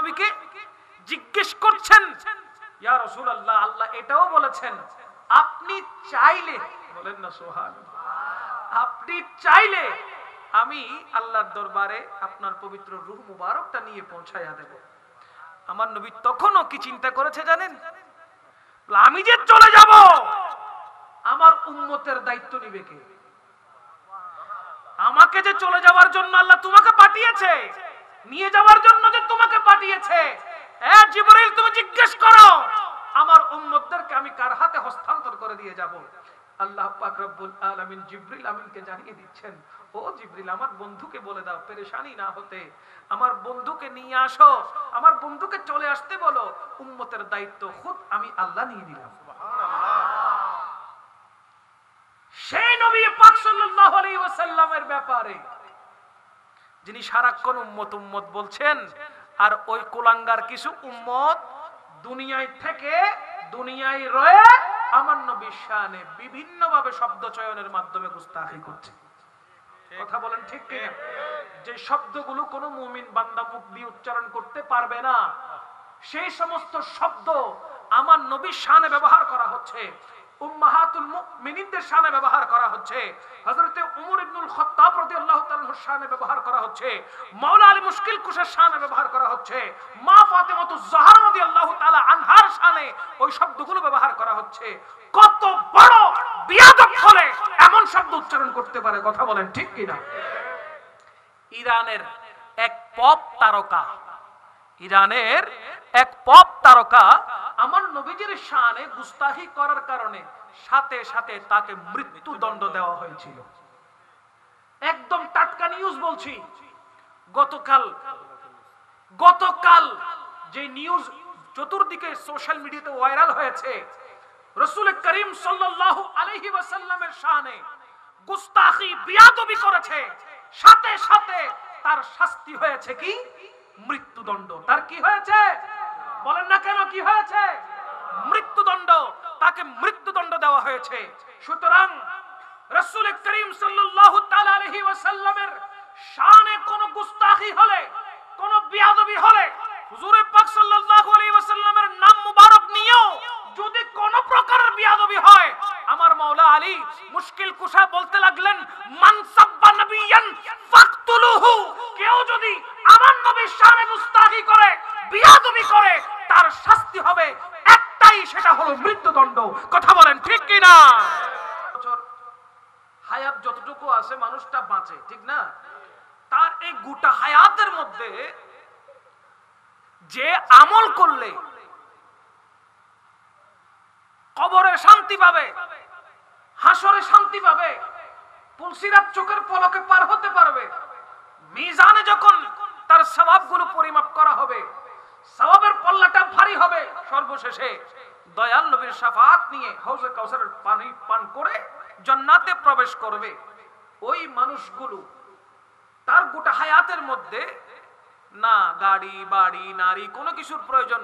নবীকে জিজ্ঞেস করছেন, ইয়া রাসূলুল্লাহ, আল্লাহ এটাও বলেছেন আপনি চাইলে, বলেন না সুবহানাল্লাহ, আপনি চাইলে আমি আল্লাহর দরবারে আপনার পবিত্র রূহ মুবারকটা নিয়ে পৌঁছায়া দেব। আমার নবী তখনও কি চিন্তা করেছে জানেন? আমি যে চলে যাব, আমার উম্মতের দায়িত্ব নিবে কে? আমাকে যে চলে যাওয়ার জন্য আল্লাহ তোমাকে পাঠিয়েছে, নিয়ে যাওয়ার জন্য যে তোমাকে পাঠিয়েছে, এ জিবরাইল তুমি জিজ্ঞেস করো আমার উম্মতদেরকে আমি কার হাতে হস্তান্তর করে দিয়ে যাব। আল্লাহ পাক রব্বুল আলামিন জিবরিল আমিনকে জানিয়ে দিচ্ছেন, ও জিবরিল, আমার বন্ধুকে বলে দাও পেরেশানি না হতে, আমার বন্ধুকে নিয়ে আসো, আমার বন্ধুকে চলে আসতে বলো, উম্মতের দায়িত্ব খুদ আমি আল্লাহ নিয়ে নিলাম। সেই নবী পাক সাল্লাল্লাহু আলাইহি ওয়াসাল্লামের ব্যাপারে যিনি সারাক্ষণ উম্মত উম্মত বলছেন, আর ওই কুলাঙ্গার কিছু উম্মত দুনিয়ায় থেকে দুনিয়ায় রয়ে আমার নবীর শানে বিভিন্ন ভাবে শব্দ চয়নের মাধ্যমে গুস্তাখি করছে। কথা বলেন ঠিক কিনা? যে শব্দগুলো কোনো মুমিন বান্দা মুখ দিয়ে উচ্চারণ করতে পারবে না, সেই সমস্ত শব্দ আমার নবীর শানে ব্যবহার করা হচ্ছে, উম্মাহাতুল মুমিনিনদের শানে ব্যবহার করা হচ্ছে, হযরতে উমর ইবনুল খাত্তাব রাদিয়াল্লাহু তাআলার শানে ব্যবহার করা হচ্ছে, মাওলা আলী মুশকিল কুশার শানে ব্যবহার করা হচ্ছে, মা ফাতেমাতুজ জাহরা রাদিয়াল্লাহু তাআলা আনহার শানে ওই শব্দগুলো ব্যবহার করা হচ্ছে। কত বড় বিয়াদব হলে এমন শব্দ উচ্চারণ করতে পারে? কথা বলেন ঠিক কিনা? ইরানের এক পপ তারকা, ইরানের এক পপ তারকা আমার নবীজির শানে গুস্তাখি করার কারণে সাথে সাথে তাকে মৃত্যুদণ্ড দেওয়া হয়েছিল। একদম টাটকা নিউজ বলছি। গতকাল যে নিউজ চতুর্দিকে সোশ্যাল মিডিয়াতে ভাইরাল হয়েছে, রাসূল করিম সাল্লাল্লাহু আলাইহি ওয়াসাল্লামের শানে গুস্তাখি বিয়াদবি করেছে, সাথে সাথে তার শাস্তি হয়েছে কি? মৃত্যুদণ্ড। তার কি হয়েছে বলেন না কেন? কি হয়েছে? মৃত্যুদণ্ড। তাকে মৃত্যুদণ্ড দেওয়া হয়েছে। সুতরাং রাসূল করিম সাল্লাল্লাহু তাআলা আলাইহি ওয়াসাল্লামের শানে কোন গুস্তাখি হলে, কোন বিয়াদবি হলে, হুজুর পাক সাল্লাল্লাহু আলাইহি ওয়াসাল্লামের নাম মুবারক নিয়েও যদি কোন প্রকারের বিয়াদবি হয়, আমার মাওলা আলী মুশকিল কুশা বলতে লাগলেন, মান সাব্বা নবিয়ান ফাকতুলুহু, কেউ যদি আমার নবীর শানে গুস্তাখি করে, বিয়াদবি করে, তার শাস্তি হবে একটাই, সেটা হলো মৃত্যুদণ্ড। কথা বলেন ঠিক কি না? হায়াত যতটুকু আছে মানুষটা বাঁচে, ঠিক না? তার এই গোটা হায়াতের মধ্যে যে আমল করলে কবরে শান্তি পাবে, হাসরে শান্তি পাবে, পুলসিরাত চোখের পলকে পার হতে পারবে, মিজানে যখন তার সওয়াবগুলো পরিমাপ করা হবে, সওয়াবের পাল্লাটা ভারী হবে, সর্বশেষে দয়াল নবীর শাফাআত নিয়ে হাউজে কাউসারের পানি পান করে জান্নাতে প্রবেশ করবে। ওই মানুষগুলো তার গোটা হায়াতের মধ্যে না গাড়ি বাড়ি নারী কোনো কিছুর প্রয়োজন,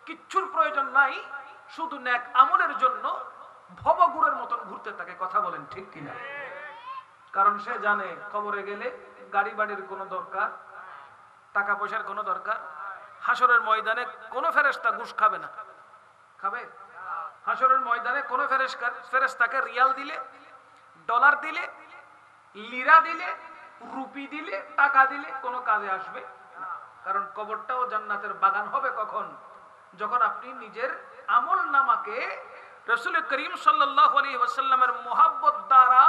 কিচ্ছুর প্রয়োজন নাই, শুধু নেক আমলের জন্য ভবগুড়ের মতন ঘুরতে থাকে। কথা বলেন ঠিক কিনা? কারণ সে জানে কবরে গেলে গাড়ি বাড়ির কোনো দরকার, টাকা পয়সার কোনো দরকার, হাসরের ময়দানে কোনো ফেরেশতা ঘুষ খাবে না। খাবে? হাসরের ময়দানে কোনো ফেরেশতাকে রিয়াল দিলে, ডলার দিলে, লিরা দিলে, রুপি দিলে, টাকা দিলে কোনো কাজে আসবে না। কারণ কবরটাও জান্নাতের বাগান হবে কখন? যখন আপনি নিজের আমল নামাকে রাসূল করিম সাল্লাল্লাহু আলাইহি ওয়াসাল্লামের মুহাব্বত দ্বারা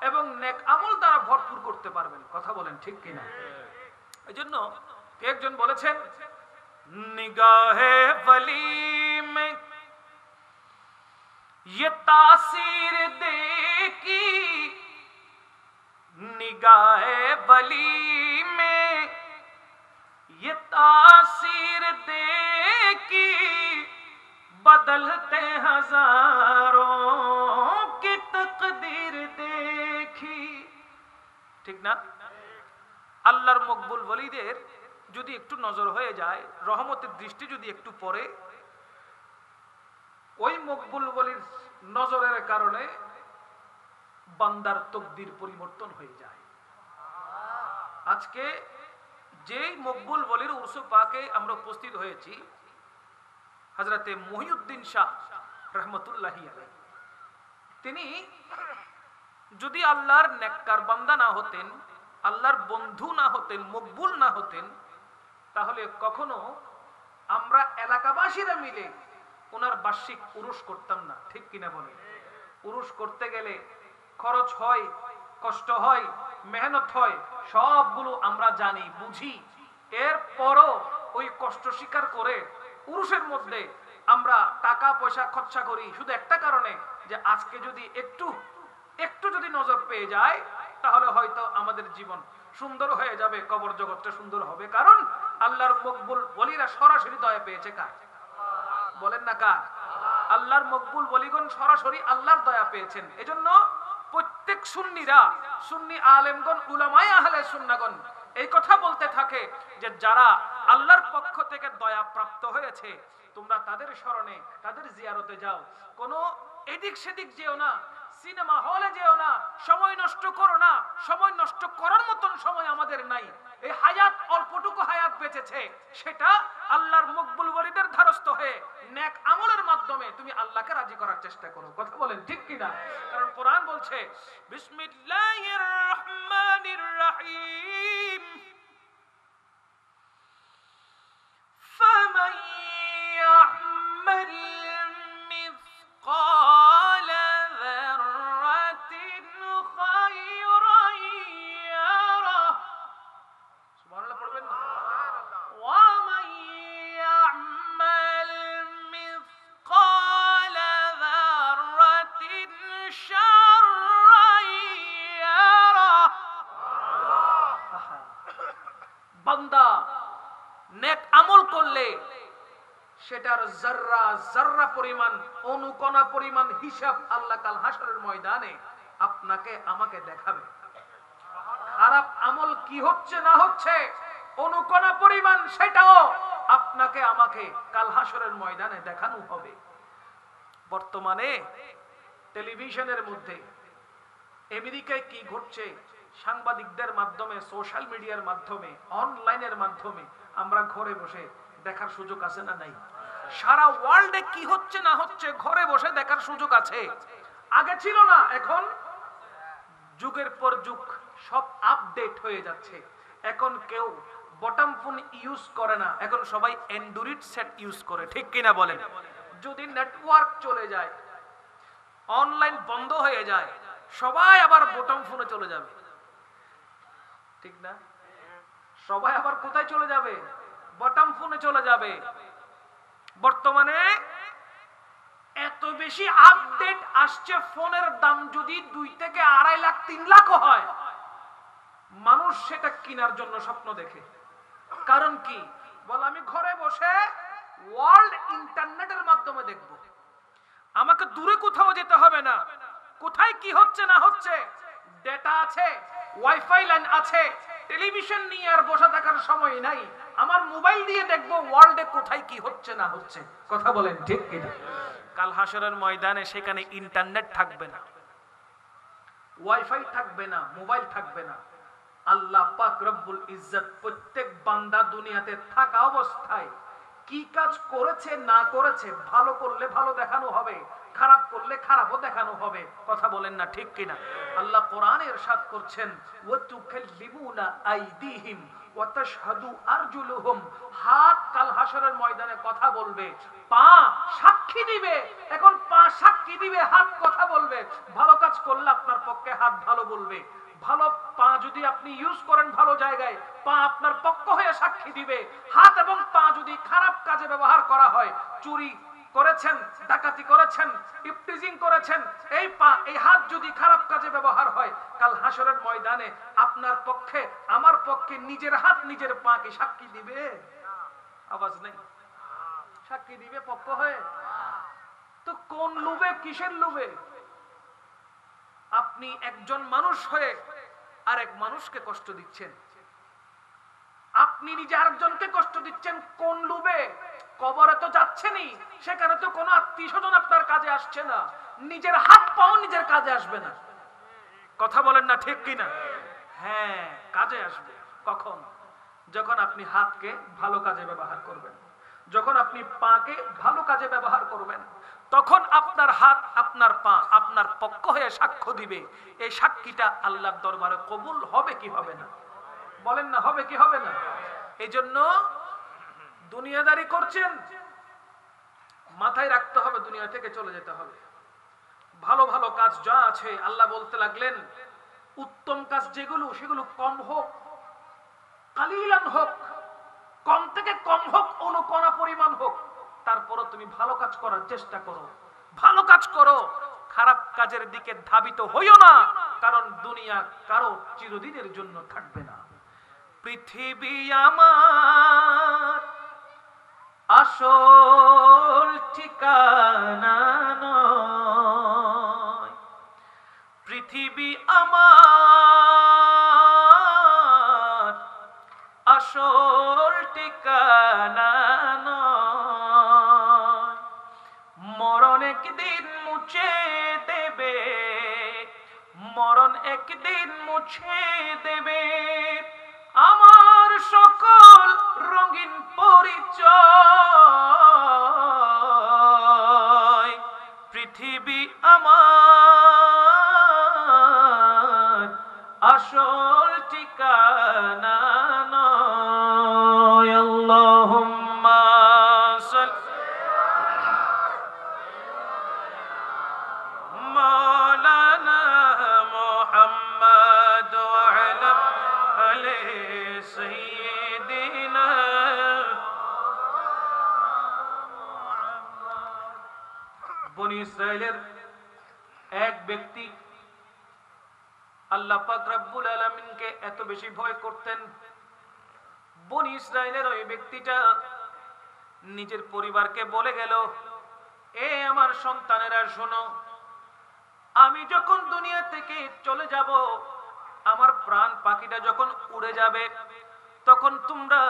এবং নেক আমল দ্বারা ভরপুর করতে পারবেন। কথা বলেন ঠিক কিনা? এজন্য একজন বলেছেন, নিগাহে ওয়ালি মে ये तासीर देखी, निगाहे वली में ये तासीर देखी, बदलते हजारों की तकदीर देखी। ठीक ना? আল্লাহর মকবুল ওলিদের যদি একটু নজর হয়ে যায়, রহমতের দৃষ্টি যদি একটু পড়ে, ওই মকবুল ওলির নজরের কারণে বান্দার তকদির পরিবর্তন হয়ে যায়। আজকে যেই মকবুল ওলির উরস পাকে আমরা উপস্থিত হয়েছি, হযরতে মুহিউদ্দিন শাহ রহমতুল্লাহি আলাইহি, তিনি যদি আল্লাহর নেককার বান্দা না হতেন, আল্লাহর বন্ধু না হতেন, মকবুল না হতেন, তাহলে কখনো আমরা এলাকাবাসীরা মিলে ওনার বার্ষিক উরুস করতাম না। ঠিক কিনা বলে? উরুস করতে গেলে খরচ হয়, কষ্ট হয়, মেহনত হয়, সবগুলো আমরা জানি, বুঝি। এরপরও ওই কষ্ট স্বীকার করে উরুসের মধ্যে আমরা টাকা পয়সা খরচা করি শুধু একটা কারণে, যে আজকে যদি একটু যদি নজর পেয়ে যায় তাহলে হয়তো আমাদের জীবন সুন্দর হয়ে যাবে, কবর জগৎটা সুন্দর হবে। কারণ আল্লাহর মকবুল ওলিরা সরাসরি দয়া পেয়েছে কার? বলেন না কার? আল্লাহর মকবুল ওলিগণ সরাসরি আল্লাহর দয়া পেয়েছেন। এজন্য প্রত্যেক সুন্নিরা, সুন্নি আলেমগণ, উলামায়ে আহলে সুন্নাহগণ এই কথা বলতে থাকে যে যারা আল্লাহর পক্ষ থেকে দয়া প্রাপ্ত হয়েছে তোমরা তাদের স্মরণে, তাদের জিয়ারতে যাও। কোনো এদিক সেদিক যেও না, সিনেমা হলে যেও না, সময় নষ্ট করো না। সময় নষ্ট করার মতন সময় আমাদের নাই। এই হায়াত, অল্পটুকু হায়াত বেঁচেছে, সেটা আল্লাহর মকবুল ওলিদের ধারস্থ হয়ে নেক আমলের মাধ্যমে তুমি আল্লাহকে রাজি করার চেষ্টা করো। কথা বলেন ঠিক কিনা? কারণ কোরআন বলছে বিসমিল্লাহির রহমানির রহিম, ফামান ইয়া'মাল মিসকাল যাররাতিন খায়রান ইয়ারা। সুবহানাল্লাহ পড়বেন না? ওয়া মান ইয়া'মাল মিসকাল যাররাতিন শাররান ইয়ারা। বান্দা নেক আমল করলে সেটার জাররা জাররা পরিমাণ, অনুকণা পরিমাণ হিসাব আল্লাহ কাল হাসরের ময়দানে আপনাকে আমাকে দেখাবে। খারাপ আমল কি হচ্ছে না হচ্ছে, অনুকণা পরিমাণ সেটাও আপনাকে আমাকে কাল হাসরের ময়দানে দেখানো হবে। বর্তমানে টেলিভিশনের মধ্যে আমেরিকায় কি ঘটছে, সাংবাদিকদের মাধ্যমে, সোশ্যাল মিডিয়ার মাধ্যমে, অনলাইনের মাধ্যমে আমরা ঘরে বসে দেখার সুযোগ আছে না নাই? সারা ওয়ার্ল্ডে কি হচ্ছে না হচ্ছে ঘরে বসে দেখার সুযোগ আছে। আগে ছিল না, এখন যুগের পর যুগ সব আপডেট হয়ে যাচ্ছে। এখন কেউ বটম ফোন ইউজ করে না, এখন সবাই অ্যান্ড্রয়েড সেট ইউজ করে। ঠিক কিনা বলেন? যদি নেটওয়ার্ক চলে যায়, অনলাইন বন্ধ হয়ে যায়, সবাই আবার বটম ফোনে চলে যাবে। ঠিক না? সবাই আবার কোথায় চলে যাবে? বটম ফোনে চলে যাবে। বর্তমানে এত বেশি আপডেট আসছে, ফোনের দাম যদি 2 থেকে 2.5 লাখ 3 লাখও হয়, মানুষ সেটা কেনার জন্য স্বপ্ন দেখে। কারণ কি? বল আমি ঘরে বসে ওয়ার্ল্ড ইন্টারনেটের মাধ্যমে দেখব, আমাকে দূরে কোথাও যেতে হবে না। কোথায় কি হচ্ছে না হচ্ছে ডেটা আছে, ওয়াইফাই লাইন আছে, টেলিভিশন নিয়ে আর বসে থাকার সময় নাই। আমার মোবাইল দিয়ে দেখবো ওয়ার্ল্ডে কোথায় কি হচ্ছে না হচ্ছে। কথা বলেন ঠিক কিনা? কাল হাসরের ময়দানে সেখানে ইন্টারনেট থাকবে না, ওয়াইফাই থাকবে না, মোবাইল থাকবে না। আল্লাহ পাক রব্বুল ইজ্জত প্রত্যেক বান্দা দুনিয়াতে থাকা অবস্থায় কি কাজ করেছে না করেছে, ভালো করলে ভালো দেখানো হবে, খারাপ করলে খারাপও দেখানো হবে। কথা বলেন না ঠিক কিনা? আল্লাহ কোরআনে ইরশাদ করছেন ওয়া তুকাল্লিমুনা আইদিহিম ওয়া তাশহাদু আরজুলুহুম, হাত কাল হাসরের ময়দানে কথা বলবে, পা সাক্ষী দিবে। এখন পা সাক্ষী দিবে, হাত কথা বলবে। ভালো কাজ করলে আপনার পক্ষে হাত ভালো বলবে, ভালো পা যদি আপনি ইউজ করেন ভালো জায়গায়, পা আপনার পক্ষ হয়ে সাক্ষী দিবে। হাত এবং পা যদি খারাপ কাজে ব্যবহার করা হয়, চুরি করেছেন, ডাকাতি করেছেন, ইফটিজিং করেছেন, এই পা, এই হাত যদি খারাপ কাজে ব্যবহার হয়, কাল হাসরের ময়দানে আপনার পক্ষে, আমার পক্ষে নিজের হাত নিজের পা কি সাক্ষী দিবে? আওয়াজ নেই। সাক্ষী দিবে পক্ষ হয়ে? তো কোন লোভে, কিসের লোভে আপনি একজন মানুষ হয়ে আরেক মানুষকে কষ্ট দিচ্ছেন? আপনি নিজে আরেকজনকে কষ্ট দিচ্ছেন কোন লোভে? কবরে তো যাচ্ছেনই, সেখানে তো কোনো আত্মীয় স্বজন আপনার কাজে আসছে না, নিজের হাত পাও নিজের কাজে আসবে না। কথা বলেন না ঠিক কিনা? হ্যাঁ, কাজে আসবে। কখন? যখন আপনি হাতকে ভালো কাজে ব্যবহার করবেন, যখন আপনি পাকে ভালো কাজে ব্যবহার করবেন, তখন আপনার হাত আপনার পা আপনার পক্ষ হয়ে সাক্ষ্য দিবে। এই সাক্ষীটা আল্লাহর দরবারে কবুল হবে কি হবে না? বলেন না, হবে কি হবে না? এই জন্য দুনিয়াদারি করছেন, মাথায় রাখতে হবে দুনিয়া থেকে চলে যেতে হবে। ভালো ভালো কাজ যা আছে আল্লাহ বলতে লাগলেন, উত্তম কাজ যেগুলো সেগুলো কম হোক, কালিলান হোক, কম থেকে কম হোক, অনুকণা পরিমাণ হোক, তারপরও তুমি ভালো কাজ করার চেষ্টা করো, ভালো কাজ করো, খারাপ কাজের দিকে ধাবিত হইও না, কারণ দুনিয়া কারো চিরদিনের জন্য থাকবে না। পৃথিবী আমার আসল ঠিকানা নয়, পৃথিবী আমার আসল ঠিকানা নয়, মরণ একদিন মুছে দেবে, মরণ একদিন মুছে দেবে আমার সকল রঙিন পরিচয়। পৃথিবী আমার আসল ঠিকানা নয়। আল্লাহুম্মা মাওলানা মুহাম্মদ ওয়া আলা আলি সাইয়্যিদিনা। বনি ইসরাইলের এক ব্যক্তি আল্লাহ পাক রব্বুল আলামিনকে এত বেশি ভয় করতেন, বনি ইসরাইলের ওই ব্যক্তিটা নিজের পরিবারকে বলে গেল, এ আমার সন্তানেরা শোনো, আমি যখন দুনিয়া থেকে চলে যাব, আমার প্রাণ পাখিটা যখন উড়ে যাবে, তখন তোমরা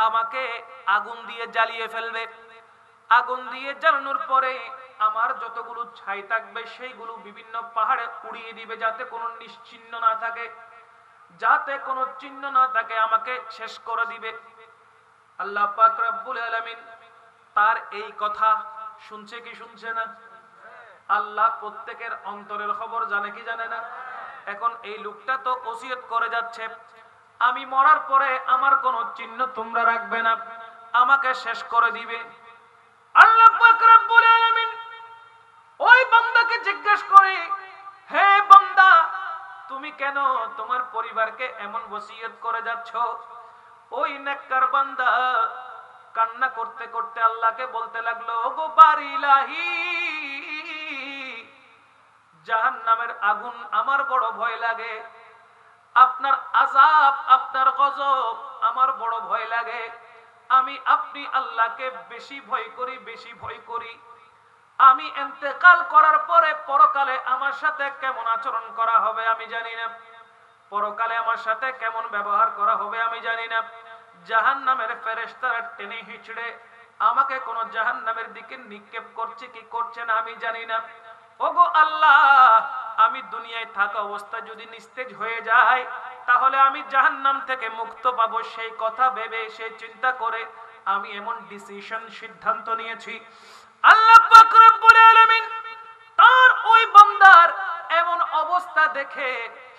আমাকে আগুন দিয়ে জ্বালিয়ে ফেলবে। আগুন দিয়ে জ্বালানোর পরে আমার যতগুলো ছাই থাকবে সেইগুলো বিভিন্ন পাহাড়ে উড়িয়ে দিবে, যাতে কোনো নিশ্চিহ্ন না থাকে, যাতে কোনো চিহ্ন না থাকে, আমাকে শেষ করে দিবে। আল্লাহ পাক রব্বুল আলামিন তার এই কথা শুনছে কি শুনছে না? আল্লাহ প্রত্যেকের অন্তরের খবর জানে কি জানে না? এখন এই লোকটা তো ওসিয়ত করে যাচ্ছে, আমি মরার পরে আমার কোনো চিহ্ন তোমরা রাখবে না, আমাকে শেষ করে দিবে। আল্লাহ পাক রব্বুল আলামিন ওই বান্দাকে জিজ্ঞেস করে, হে বান্দা, তুমি কেন তোমার পরিবারকে এমন ওসিয়ত করে যাচ্ছ? ওই নেককার বান্দা কান্না করতে করতে আল্লাহকে বলতে লাগলো, ওগো বারিলাহি, জাহান্নামের আগুন আমার বড় ভয় লাগে, আপনার আযাব, আপনার গজব আমার বড় ভয় লাগে, আমি আপনি আল্লাহকে বেশি ভয় করি, বেশি ভয় করি। আমি ইন্তেকাল করার পরে পরকালে আমার সাথে কেমন আচরণ করা হবে আমি জানি না, পরকালে আমার সাথে কেমন ব্যবহার করা হবে আমি জানি না। জাহান্নামের ফেরেশতারা টেনে হিচড়ে আমাকে কোন জাহান্নামের দিকে নিক্ষেপ করছে কি করছে না আমি জানি না। ওগো আল্লাহ, আমি দুনিয়ায় থাকা অবস্থায় যদি নিস্তেজ হয়ে যায়, তাহলে আমি জাহান্নাম থেকে মুক্ত পাবো, সেই কথা ভেবে, সেই চিন্তা করে আমি এমন ডিসিশন, সিদ্ধান্ত নিয়েছি। আল্লাহ পাক রব্বুল আলামিন তার ওই বান্দার এমন অবস্থা দেখে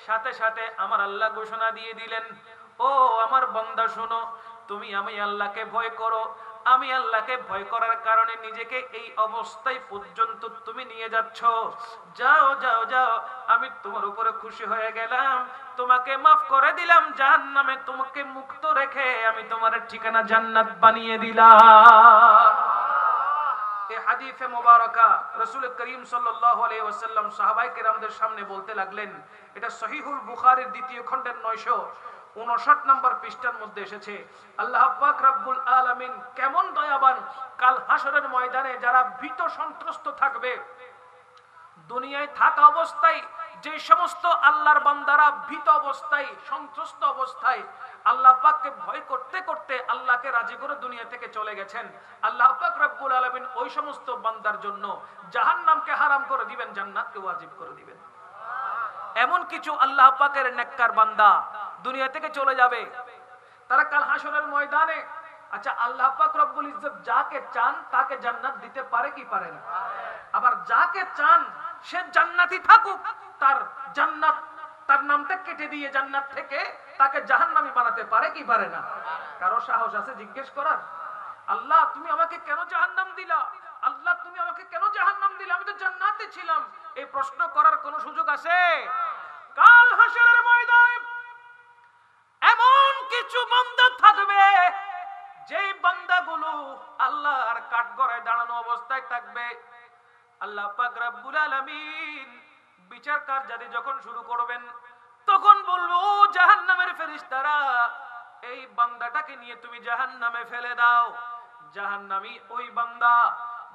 সাথে সাথে আমার আল্লাহ ঘোষণা দিয়ে দিলেন, ও আমার বান্দা শোনো, তুমি আমি আল্লাহকে ভয় করো, আমি আল্লাহকে ভয় করার কারণে নিজেকে এই অবস্থায় পর্যন্ত তুমি নিয়ে যাচ্ছ, যাও যাও যাও, আমি তোমার উপরে খুশি হয়ে গেলাম, তোমাকে মাফ করে দিলাম, জাহান্নামে তোমাকে মুক্ত রেখে আমি তোমার ঠিকানা জান্নাত বানিয়ে দিলাম। এই হাদিসে মুবারাকা রাসূল করিম সাল্লাল্লাহু আলাইহি ওয়াসাল্লাম সাহাবায়ে কেরামদের সামনে বলতে লাগলেন, এটা সহিহুল বুখারীর দ্বিতীয় খণ্ডের 959 নম্বর পৃষ্ঠার মধ্যে এসেছে। আল্লাহ পাক রব্বুল আলামিন কেমন দয়াবান, কাল হাসরের ময়দানে যারা ভীত সন্ত্রস্ত থাকবে, দুনিয়ায় থাকা অবস্থায় যে সমস্ত আল্লাহর বান্দারা ভীত অবস্থায়, সন্ত্রস্ত অবস্থায় আল্লাহ পাককে ভয় করতে করতে আল্লাহকে রাজি করে দুনিয়া থেকে চলে গেছেন, আল্লাহ পাক রব্বুল আলামিন ওই সমস্ত বান্দার জন্য জাহান্নামকে হারাম করে দিবেন, জান্নাতকে ওয়াজিব করে দিবেন। এমন কিছু আল্লাহ পাকের নেককার বান্দা দুনিয়া থেকে চলে যাবে, তারা কাল হাসরের ময়দানে, আচ্ছা আল্লাহ পাক রব্বুল ইজ্জত যাকে চান তাকে জান্নাত দিতে পারে কি পারে না? আবার যাকে চান সে জান্নাতি থাকুক, তার জান্নাত, তার নামটা কেটে দিয়ে জান্নাত থেকে তাকে জাহান্নামী বানাতে পারে কি পারে না? কারো সাহস আছে জিজ্ঞেস করার? আল্লাহ তুমি আমাকে কেন জাহান্নাম দিলা? আল্লাহ তুমি আমাকে কেন জাহান্নাম দিলা? আমি তো জান্নাতে ছিলাম। এই প্রশ্ন করার কোন সুযোগ আছে? কাল হাসরের ময়দানে এমন কিছু বান্দা থাকবে যে বান্দাগুলো আল্লাহর কাঠগড়ায় দাঁড়ানো অবস্থায় থাকবে। আল্লাহ পাক রব্বুল আলামিন বিচার কার্যাদি যখন শুরু করবেন তখন বলবো, জাহান্নামের ফেরেশতারা এই বান্দাটাকে নিয়ে তুমি জাহান্নামে ফেলে দাও। জাহান্নামী ওই বান্দা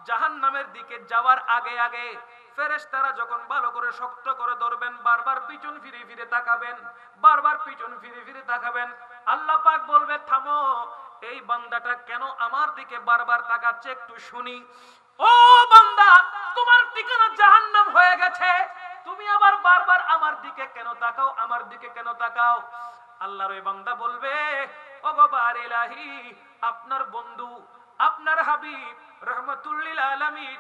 জাহান্নামের দিকে যাওয়ার আগে আগে ফেরেশতারা যখন ভালো করে শক্ত করে ধরবেন, বারবার পিছন ফিরে ফিরে তাকাবেন, বারবার পিছন ফিরে ফিরে তাকাবেন। আল্লাহ পাক বলবে, থামো, এই বান্দাটা কেন আমার দিকে বারবার তাকাচ্ছে একটু শুনি। ও বান্দা, তোমার ঠিকানা জাহান্নাম হয়ে গেছে, তুমি আবার বারবার আমার দিকে কেন তাকাও, আমার দিকে কেন তাকাও? আল্লাহর ওই বান্দা বলবে, ওগো বারে ইলাহি, আপনার বন্ধু, আপনার হাবিব রাহমাতুল লিল আলামিন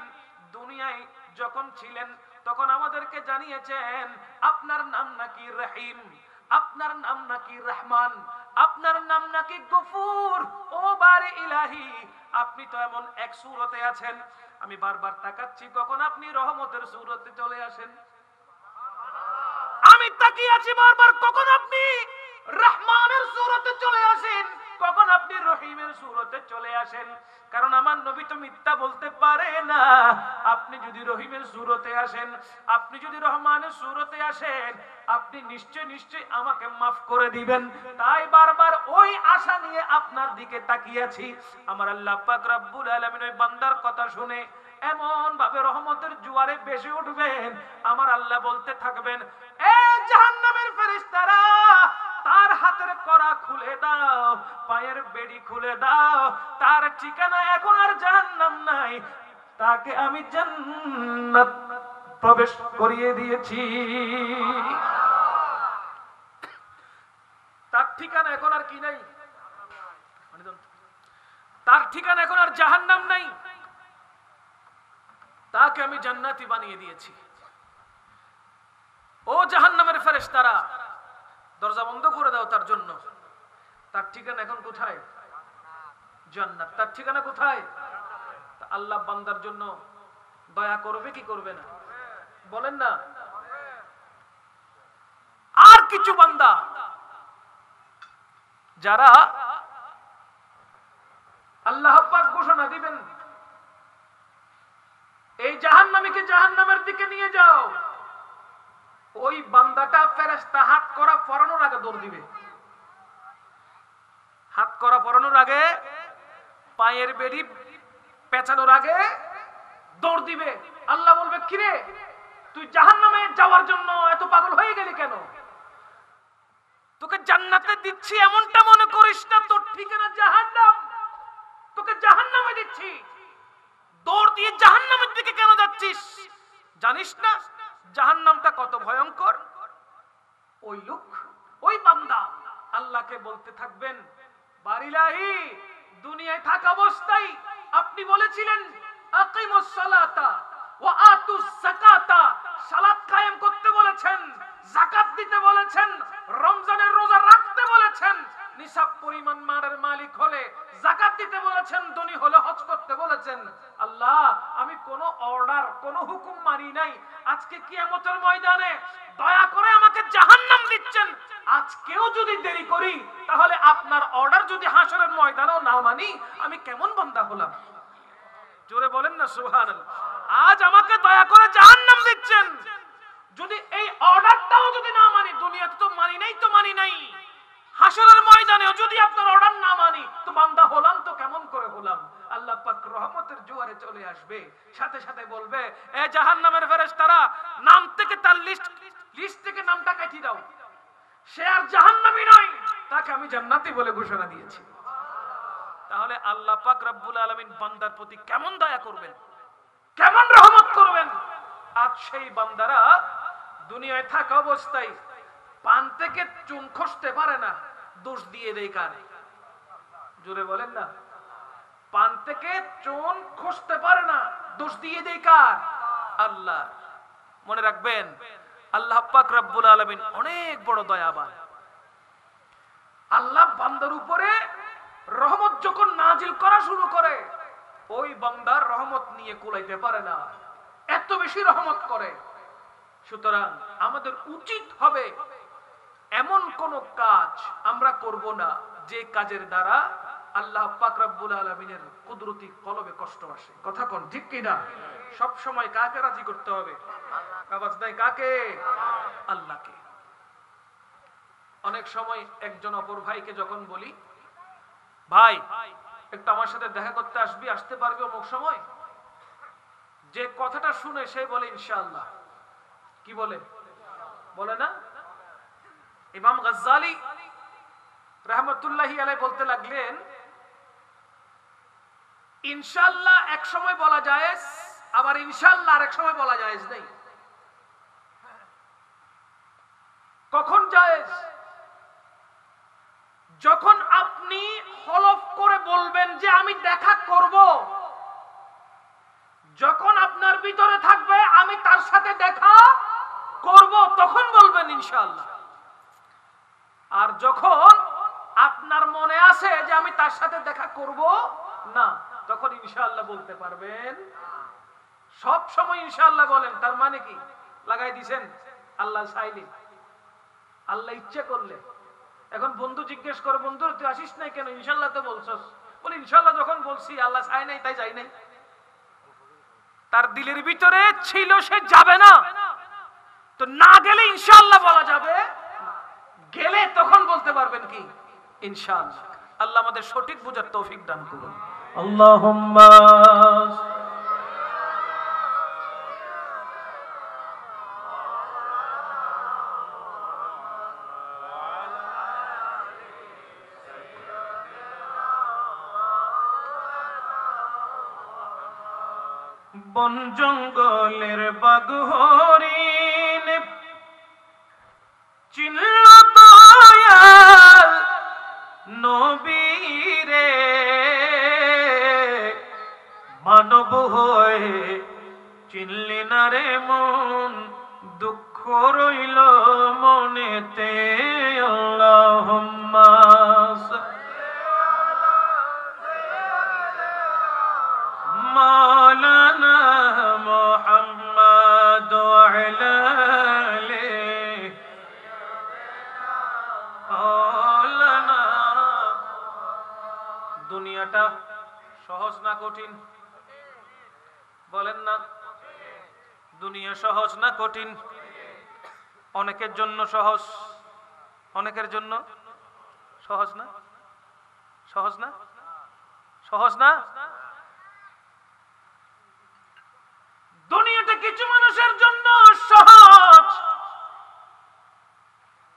দুনিয়ায় যখন ছিলেন তখন আমাদেরকে জানিয়েছেন আপনার নাম নাকি রহিম, আপনার নাম নাকি রহমান, আপনার নাম নাকি গফুর। ও বারে ইলাহি, আপনি তো এমন এক সূরতে আছেন, আমি বারবার তাকাচ্ছি কখন আপনি রহমতের সূরতে চলে আসেন। আমি তাকিয়ে আছি বারবার কখন আপনি রহমানের সূরতে চলে আসেন, কখন আপনি রহিমের সূরতে চলে আসেন। কারণ আমার নবী তো মিথ্যা বলতে পারে না। আপনি যদি রহিমের সূরতে আসেন, আপনি যদি রহমানের সূরতে আসেন, আপনি নিশ্চয় নিশ্চয় আমাকে মাফ করে দিবেন। তাই বারবার ওই আশা নিয়ে আপনার দিকে তাকিয়ে আছি। আমার আল্লাহ পাক রব্বুল আলামিন ওই বান্দার কথা শুনে এমন ভাবে রহমতের জোয়ারে বেশি উঠবেন, আমার আল্লাহ বলতে থাকবেন, এ জাহান্নামের ফেরেশতারা, তার হাতের কড়া খুলে দাও, পায়ের বেড়ি খুলে দাও, তার ঠিকানা এখন আর জাহান্নাম নাই, তাকে আমি জান্নাত প্রবেশ করিয়ে দিয়েছি। তার ঠিকানা এখন আর কি নাই? তার ঠিকানা এখন আর জাহান্নাম নাই, তাকে আমি জান্নাতি বানিয়ে দিয়েছি। ও জাহান্নামের ফেরেশতারা, দরজা বন্ধ করে দাও তার জন্য। তার ঠিকানা এখন কোথায়? জান্নাত। তার ঠিকানা কোথায়? আল্লাহ বান্দার জন্য দয়া করবে কি করবে না? বলেন না। আর কিছু বান্দা যারা আল্লাহ পাক ঘোষণা দিবেন, এই জাহান্নামীকে জাহান্নামের দিকে নিয়ে যাও, ওই বান্দাটা ফেরেশতা হাত করা পরানোর আগে দৌড় দিবে। হাত করা পরানোর আগে, পায়ের বেড়ি পেঁচানোর আগে দৌড় দিবে। আল্লাহ বলবে, কিরে তুই জাহান্নামে যাওয়ার জন্য এত পাগল হয়ে গেলি কেন? তোকে জান্নাতে দিচ্ছি এমনটা মনে করিস না, তোর ঠিকানা জাহান্নাম, তোকে জাহান্নামে দিচ্ছি, দৌড় দিয়ে জাহান্নামের দিকে কেন যাচ্ছিস? জানিস না জাহান্নামটা কত ভয়ঙ্কর? ওই লোক, ওই বান্দা আল্লাহকে বলতে থাকবেন, বারিলাহি, দুনিয়ায় থাকা অবস্থায় আপনি বলেছিলেন আকিমুস সালাতা ওয়া আতুস যাকাতা, সালাত কায়েম করতে বলেছেন, যাকাত দিতে বলেছেন, রমজানের রোজা রাখতে বলেছেন, নিসাব পরিমাণ মালের মালিক হলে যাকাত দিতে বলেছেন, ধনী হলে হজ করতে বলেছেন। আল্লাহ, আমি কোন অর্ডার, কোন হুকুম মানি নাই, আজকে কিয়ামতের ময়দানে দয়া করে আমাকে জাহান্নাম দিচ্ছেন। আজকেও যদি দেরি করি তাহলে আপনার অর্ডার যদি হাসরের ময়দানেও না মানি, আমি কেমন বান্দা হলাম? জোরে বলেন না সুবহানাল্লাহ। আজ আমাকে দয়া করে জাহান্নাম দিচ্ছেন, যদি এই অর্ডারটাও যদি না মানি, দুনিয়াতে তো মানি নাই, তো মানি নাই, হাসরের ময়দানেও যদি আপনার অর্ডার না মানি, তো বান্দা হলাম তো কেমন করে হলাম? আল্লাহ পাক রহমতের জোয়ারে চলে আসবে, সাথে সাথে বলবে, এ জাহান্নামের ফেরেশতারা, নাম থেকে তার লিস্ট থেকে নামটা কাটিয়ে দাও, সে আর জাহান্নামী নয়, তাকে আমি জান্নাতি বলে ঘোষণা দিয়েছি। তাহলে আল্লাহ পাক রব্বুল আলামিন বান্দার প্রতি কেমন দয়া করবেন, কেমন রহমত করবেন? আজ সেই বান্দারা দুনিয়ায় থাকা অবস্থায় পান থেকে চুন খসতে পারে না, দোষ দিয়ে দেয় কার? জোরে বলেন না। পান থেকে চুন খসতে পারে না, দোষ দিয়ে দেয় কার? আল্লাহ। মনে রাখবেন আল্লাহ পাক রব্বুল আলামিন অনেক বড় দয়াবান। আল্লাহ বান্দার উপরে রহমত যখন নাজিল করা শুরু করে, ওই বান্দার রহমত নিয়ে কুলাইতে পারে না, এত বেশি রহমত করে। সুতরাং আমাদের উচিত হবে এমন কোন কাজ আমরা করব না যে কাজের দ্বারা আল্লাহ পাক রব্বুল আলামিনের কুদরতি কলবে কষ্ট আসে। কথা কোন ঠিক কি না? সব সময় কাকে রাজি করতে হবে? আওয়াজ দেয় কাকে? আল্লাহকে। অনেক সময় একজন অপর ভাইকে যখন বলি, ভাই একটু আমার সাথে দেখা করতে আসবি, আসতে পারবি অমুক সময়, যে কথাটা শুনে সে বলে ইনশাআল্লাহ। কি বলে? বলে না? ইমাম গাজ্জালি রাহমাতুল্লাহি আলাইহি বলতে লাগলেন, ইনশাআল্লাহ এক সময় বলা জায়েজ, আবার ইনশাআল্লাহ আরেক সময় বলা জায়েজ নেই। কখন জায়েজ? যখন আপনি হলফ করে বলবেন যে আমি দেখা করব, যখন আপনার ভিতরে থাকবে আমি তার সাথে দেখা করব, তখন বলবেন ইনশাআল্লাহ। আর যখন আপনার মনে আছে যে আমি তার সাথে দেখা করব না, তখন ইনশাআল্লাহ বলতে পারবেন। সব সময় ইনশাআল্লাহ বলেন, তার মানে কি? লাগাই দিবেন আল্লাহ চাইলে, আল্লাহ ইচ্ছে করলে। এখন বন্ধু জিজ্ঞেস করে, বন্ধু তুই আসিস নাই কেন? ইনশাআল্লাহ তো বলছস। বলি ইনশাআল্লাহ যখন বলছি আল্লাহ চাই নাই তাই যাই নাই। তার দিলের ভিতরে ছিল সে যাবে না, তো না গেলে ইনশাআল্লাহ বলা যাবে, গেলে তখন বলতে পারবেন কি? ইনশাআল্লাহ। আল্লাহ আমাদের সঠিক বুঝার তৌফিক দান করুন। আল্লাহুম্মা বন জঙ্গলের বাঘ হরিণ চিনল দয়াল নবীরে, মানব হয়ে চিনলি না রে মন, দুঃখ রইল মনেতে। আল্লাহুম্মা মাওলানা মুহাম্মদ ওয়া আলি মাওলানা। দুনিয়াটা সহজ না কঠিন? বলেন না। দুনিয়া সহজ না কঠিন? অনেকের জন্য সহজ, অনেকের জন্য সহজ না। সহজ না? সহজ না? দুনিয়াটা কিছু মানুষের জন্য সহজ,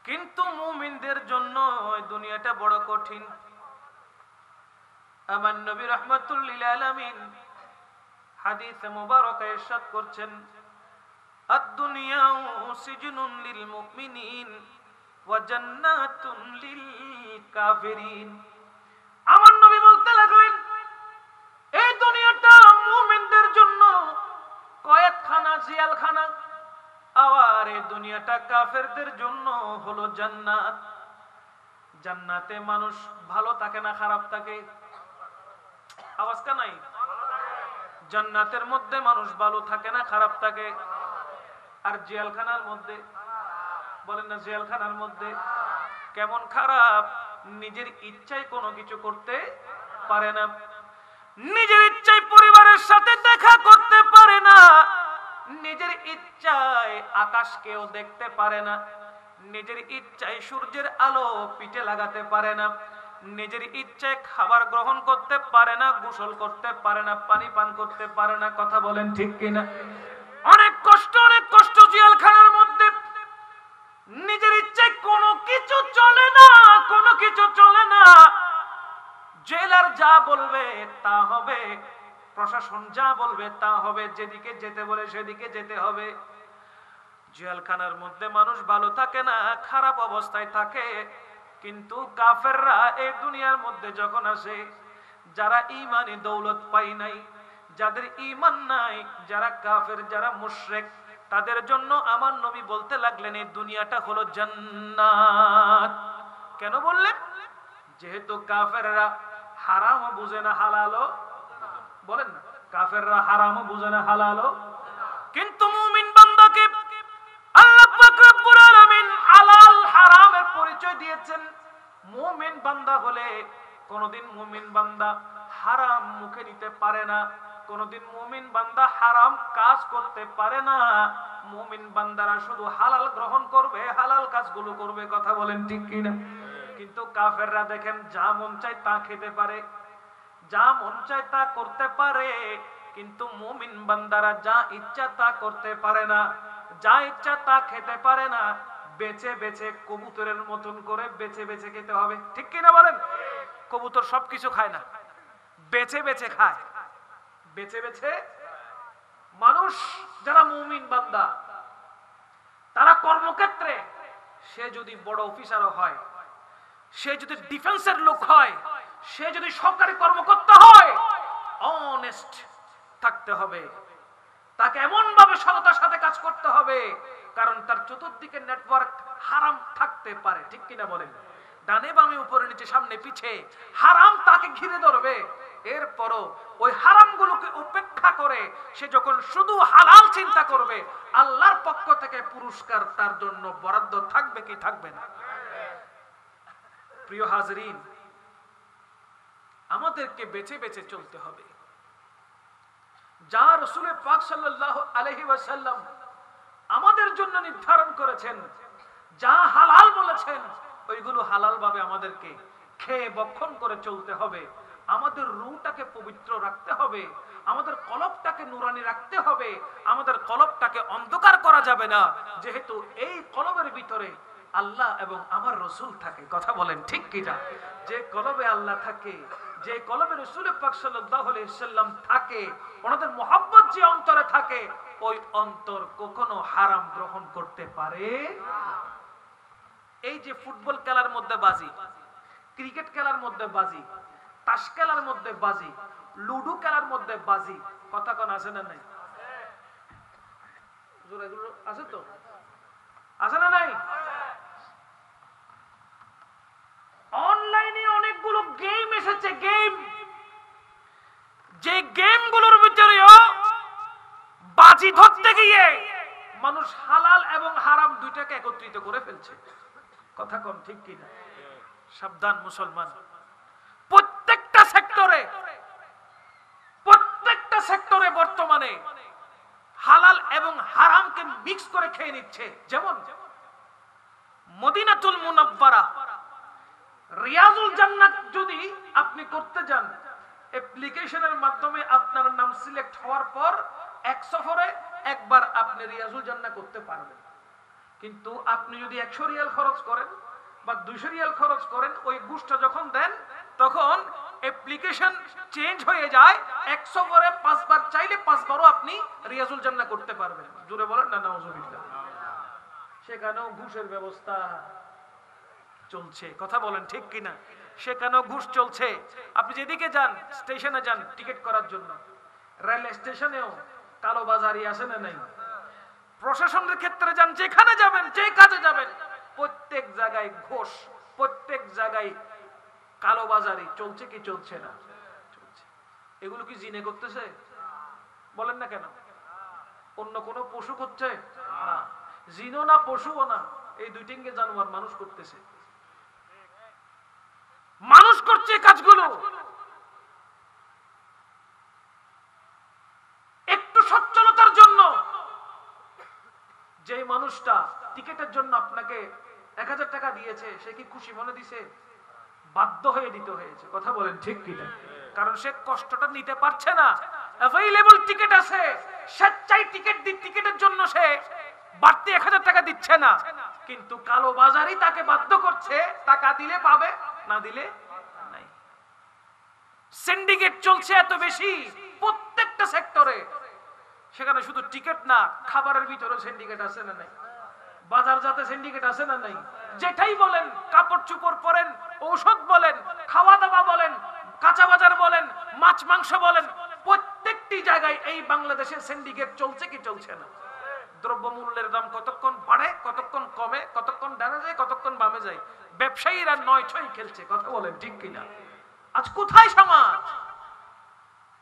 কিন্তু মুমিনদের জন্য ওই দুনিয়াটা বড় কঠিন। আমার নবী রাহমাতুল লিল আলামিন হাদিসে মুবারকে ইরশাদ করছেন, আদ-দুনিয়া সিজনুন লিল মুমিনিন ওয়া জান্নাতুন লিল কাফিরিন। আমার নবী বলতে লাগলেন, এই দুনিয়াটা মুমিনদের জন্য কয়েদখানা, জেলখানা, আর এই দুনিয়াটা কাফেরদের জন্য হলো জান্নাত। জান্নাতে মানুষ ভালো থাকে না খারাপ থাকে? আওয়াজ কা নাই? জান্নাতের মধ্যে মানুষ ভালো থাকে না খারাপ থাকে? আর জেলখানার মধ্যে? বলেন না, জেলখানার মধ্যে কেমন খারাপ? নিজের ইচ্ছায় কোনো কিছু করতে পারে না, নিজের ইচ্ছায় পরিবারের সাথে দেখা করতে পারে না, নিজের ইচ্ছায় আকাশকেও দেখতে পারে না, নিজের ইচ্ছায় সূর্যের আলো পিঠে লাগাতে পারে না, নিজের ইচ্ছায় খাবার গ্রহণ করতে পারে না, গোসল করতে পারে না, পানি পান করতে পারে না। কথা বলেন ঠিক কিনা? অনেক কষ্ট, অনেক কষ্ট জেলখানার মধ্যে। নিজের ইচ্ছায় কোনো কিছু চলে না, কোনো কিছু চলে না। জেলার যা বলবে তা হবে, প্রশাসন যা বলবে তা হবে, যেদিকে যেতে বলে সেদিকে যেতে হবে। জেলখানার মধ্যে মানুষ ভালো থাকে না, খারাপ অবস্থায় থাকে। কিন্তু কাফেররা এই দুনিয়ার মধ্যে যখন আসে, যারা ঈমানে দৌলত পায় নাই, যাদের ঈমান নাই, যারা কাফের, যারা মুশরিক, তাদের জন্য আমার নবী বলতে লাগলেন এই দুনিয়াটা হলো জান্নাত। কেন বললেন? যেহেতু কাফেররা হারাম বুঝে না হালালও, বলেন না, কাফেররা হারাম বুঝে না হালালও, কিন্তু মুমিন বান্দাকে আল্লাহ পাক রব্বুল আলামিন হালাল হারামের পরিচয় দিয়েছেন। মুমিন বান্দা হলে কোনদিন মুমিন বান্দা হারাম মুখে নিতে পারে না, কোনদিন মুমিন বান্দা হারাম কাজ করতে পারে না। মুমিন বান্দারা শুধু হালাল গ্রহণ করবে, হালাল কাজগুলো করবে। কথা বলেন ঠিক কিনা? কিন্তু কাফেররা দেখেন যা মন চায় তা খেতে পারে, যা মন চায় তা করতে পারে, কিন্তু মুমিন বান্দারা যা ইচ্ছা তা করতে পারে না, যা ইচ্ছা তা খেতে পারে না। বেছে বেছে কবুতরের মতন করে বেছে বেছে খেতে হবে। ঠিক কিনা বলেন? কবুতর সবকিছু খায় না, বেছে বেছে খায়। বেছে বেছে মানুষ যারা মুমিন বান্দা, তারা কর্মক্ষেত্রে সে যদি বড় অফিসারও হয়, সে যদি ডিফেন্সের লোক হয়, সে যদি সরকারি কর্মকর্তা হয়, অনেস্ট থাকতে হবে। তাকে এমন ভাবে সততার সাথে কাজ করতে হবে, কারণ তার চতুর্দিকে নেটওয়ার্ক হারাম থাকতে পারে। ঠিক কিনা বলেন? ডানে বামে উপরে নিচে সামনে পিছে হারাম তাকে ঘিরে ধরবে। এরপরও ওই হারামগুলোকে উপেক্ষা করে সে যখন শুধু হালাল চিন্তা করবে, আল্লাহর পক্ষ থেকে পুরস্কার তার জন্য বরাদ্দ থাকবে কি থাকবে না? প্রিয় হাজরিন, আমাদেরকে বেছে বেছে চলতে হবে। যা রাসূল পাক সাল্লাল্লাহু আলাইহি ওয়াসাল্লাম আমাদের জন্য নির্ধারণ করেছেন, যা হালাল বলেছেন, ওইগুলো হালাল ভাবে আমাদেরকে খেয়ে ভক্ষণ করে চলতে হবে। আমাদের রূহটাকে পবিত্র রাখতে হবে, আমাদের কলবটাকে নুরানি রাখতে হবে, আমাদের কলবটাকে অন্ধকার করা যাবে না, যেহেতু এই কলবের ভিতরে আল্লাহ এবং আমার রাসূল থাকে। কথা বলেন ঠিক কিনা? যে কলবে আল্লাহ থাকে, যে কলবে রাসূল পাক সাল্লাল্লাহু আলাইহি ওয়াসাল্লাম থাকে, ওনাদের মহব্বত যে অন্তরে থাকে, ওই অন্তর কখনো হারাম গ্রহণ করতে পারে না। এই যে ফুটবল খেলার মধ্যে বাজি, ক্রিকেট খেলার মধ্যে বাজি, তাস খেলার মধ্যে বাজি, লুডো খেলার মধ্যে বাজি, কথা কোন আছে না নাই? আছে তো, আছে না নাই? অনলাইনে অনেকগুলো গেম এসেছে, গেম, যে গেমগুলোর ভিতরেও বাজি ধরতে গিয়ে মানুষ হালাল এবং হারাম দুইটাকে একত্রিত করে ফেলছে। কথা কম ঠিক কিনা? সাবধান মুসলমান, প্রত্যেকটা সেক্টরে বর্তমানে হালাল এবং হারামকে মিক্স করে খেয়ে নিচ্ছে। যেমন মদিনাতুল মুনাওয়ারা, রিয়াজুল জান্নাত যদি আপনি করতে যান, অ্যাপ্লিকেশনের মাধ্যমে আপনার নাম সিলেক্ট হওয়ার পর এক সফরে একবার আপনি রিয়াজুল জান্নাত করতে পারবেন। কিন্তু আপনি যদি 100 রিয়াল খরচ করেন বা 200 রিয়াল খরচ করেন, ওই ঘুষটা যখন দেন তখন অ্যাপ্লিকেশন চেঞ্জ হয়ে যায়। 100 করে 5 বার চাইলে 5 বারও আপনি রিয়াজুল জান্নাত করতে পারবেন। জোরে বলেন না নাউজুবিল্লাহ। সেখানেও ঘুষের ব্যবস্থা চলছে। কথা বলেন ঠিক কিনা? সেখানেও ঘুষ চলছে। আপনি যেদিকে যান, স্টেশনে যান টিকিট করার জন্য, রেল স্টেশনেও কালোবাজারি আছে না নাই? প্রশাসনের ক্ষেত্রে যান, যেখানে যাবেন, যে কাজে যাবেন, প্রত্যেক জায়গায় ঘুষ, প্রত্যেক জায়গায় কালোবাজারি চলছে কি চলছে না? চলছে। এগুলো কি জিনে করতেছে? বলেন না কেন? অন্য কোনো পশু করছে না, জিনও না পশুও না, এই দুইটিকে জানোয়ার মানুষ করতেছে। মানুষ করছে কাজগুলো। একটু সচ্ছলতার জন্য যে মানুষটা টিকেটের জন্য আপনাকে 1000 টাকা দিয়েছে, সে কি খুশি মনে দিছে? বাধ্য হয়ে দিতে হয়েছে। কথা বলেন ঠিক কিনা? কারণ সে কষ্টটা নিতে পারছে না। অ্যাভেইলেবল টিকেট আছে, স্বেচ্ছায় টিকেটের জন্য সে বাড়তি 1000 টাকা দিচ্ছে না, কিন্তু কালো বাজারি তাকে বাধ্য করছে। টাকা দিলে পাবে, না দিলে নাই। সিন্ডিকেট চলছে এত বেশি প্রত্যেকটা সেক্টরে। সেখানে শুধু টিকেট না, খাবারের ভিতরে সিন্ডিকেট আছে না নাই? বাজার যাতে সিন্ডিকেট আছে না নাই? যেটাই বলেন, কাপড় চোপড় পরেন, ঔষধ বলেন, খাওয়া দাওয়া বলেন, কাঁচা বাজার বলেন, মাছ মাংস বলেন, প্রত্যেকটি জায়গায় এই বাংলাদেশের সিন্ডিকেট চলছে কি চলছে না? দ্রব্যমূল্যের দাম কতক্ষণ বাড়ে, কতক্ষণ কমে, কতক্ষণ ডানে যায়, কতক্ষণ বামে যায়, ব্যবসায়ীরা নয় ছয় খেলছে। কথা বলেন ঠিক কিনা? আজ কোথায় সমাজ?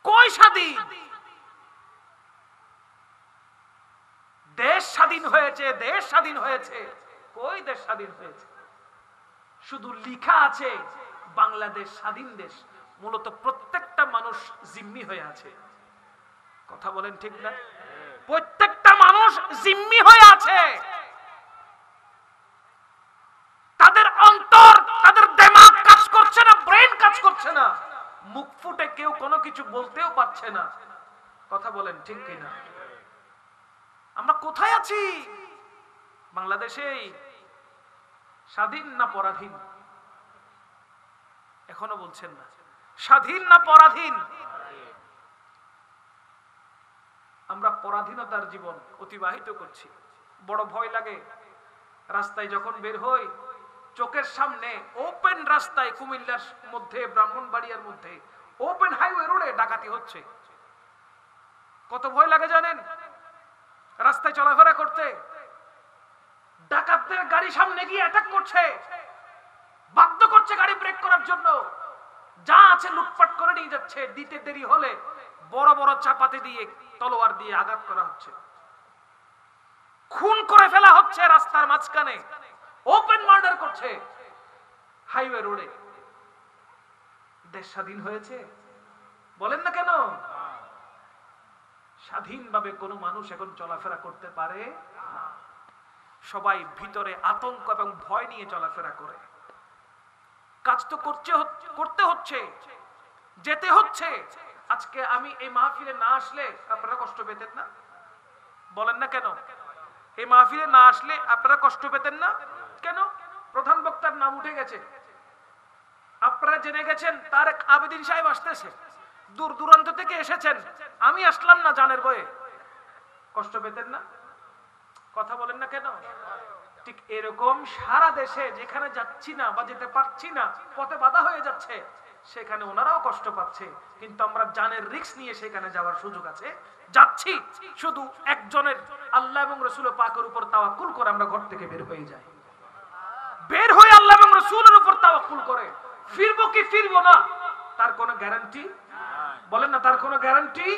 কই স্বাধীন? দেশ স্বাধীন হয়েছে, দেশ স্বাধীন হয়েছে, কই দেশ স্বাধীন হয়েছে? শুধু লেখা আছে বাংলাদেশ স্বাধীন দেশ, মূলত প্রত্যেকটা মানুষ জিম্মি হয়ে আছে। কথা বলেন ঠিক না? প্রত্যেকটা মানুষ জিম্মি হয়ে আছে। তাদের অন্তর, তাদের দিমাগ কাজ করছে না, ব্রেন কাজ করছে না, মুখ ফুটে কেউ কোনো কিছু বলতেও পারছে না। কথা বলেন ঠিক কিনা? আমরা কোথায় আছি? বাংলাদেশে স্বাধীন না পরাধীন? এখনো বলছেন না স্বাধীন না পরাধীন? আমরা পরাধীনতার জীবন অতিবাহিত করছি। বড় ভয় লাগে রাস্তায় যখন বের হই, চোখের সামনে ওপেন রাস্তায়, কুমিল্লার মধ্যে, ব্রাহ্মণবাড়িয়ার মধ্যে ওপেন হাইওয়ে রোডে ডাকাতি হচ্ছে। কত ভয় লাগে জানেন? রাস্তায় চলাফেরা করতে ডাকাতদের গাড়ি সামনে গিয়ে অ্যাটাক করছে, বাধ্য করছে গাড়ি ব্রেক করার জন্য, যা আছে লুটপাট করে নিয়ে যাচ্ছে। দিতে দেরি হলে বড় বড় চাপাতি দিয়ে, তলোয়ার দিয়ে আঘাত করা হচ্ছে, খুন করে ফেলা হচ্ছে রাস্তার মাঝখানে, ওপেন মার্ডার করছে হাইওয়ে রোডে। দেশ স্বাধীন হয়েছে? বলেন না কেন? স্বাধীনভাবে কোনো মানুষ এখন চলাফেরা করতে পারে না। সবাই ভিতরে আতঙ্ক এবং ভয় নিয়ে চলাফেরা করে। কাজ তো করতে হচ্ছে, যেতে হচ্ছে। আজকে আমি এই মাহফিলে না আসলে আপনারা কষ্ট পেতেন না? বলেন না কেন? এই মাহফিলে না আসলে আপনারা কষ্ট পেতেন না কেন? প্রধান বক্তার নাম উঠে গেছে, আপনারা জেনে গেছেন তারেক আবেদিন সাহেব আসতেছে, দূর দূরান্ত থেকে এসেছেন, আমি আসলাম না জানের বয়ে, কষ্ট পেতেন না? কথা বলেন না কেন? ঠিক এরকম সারা দেশে যেখানে যাচ্ছি না বা যেতে পারছি না, পথে বাধা হয়ে যাচ্ছে, সেখানে ওনারাও কষ্ট পাচ্ছে, কিন্তু আমরা জানের রিস্ক নিয়ে সেখানে যাওয়ার সুযোগ আছে, যাচ্ছি। শুধু একজনের আল্লাহ এবং রাসূল পাকের উপর তাওয়াক্কুল করে আমরা ঘর থেকে বের হয়ে যাই। বের হয়ে আল্লাহ এবং রাসূলের উপর তাওয়াক্কুল করে ফিরবো কি ফিরবো না তার কোনো গ্যারান্টি? বলেন না, তার কোনো গ্যারান্টি?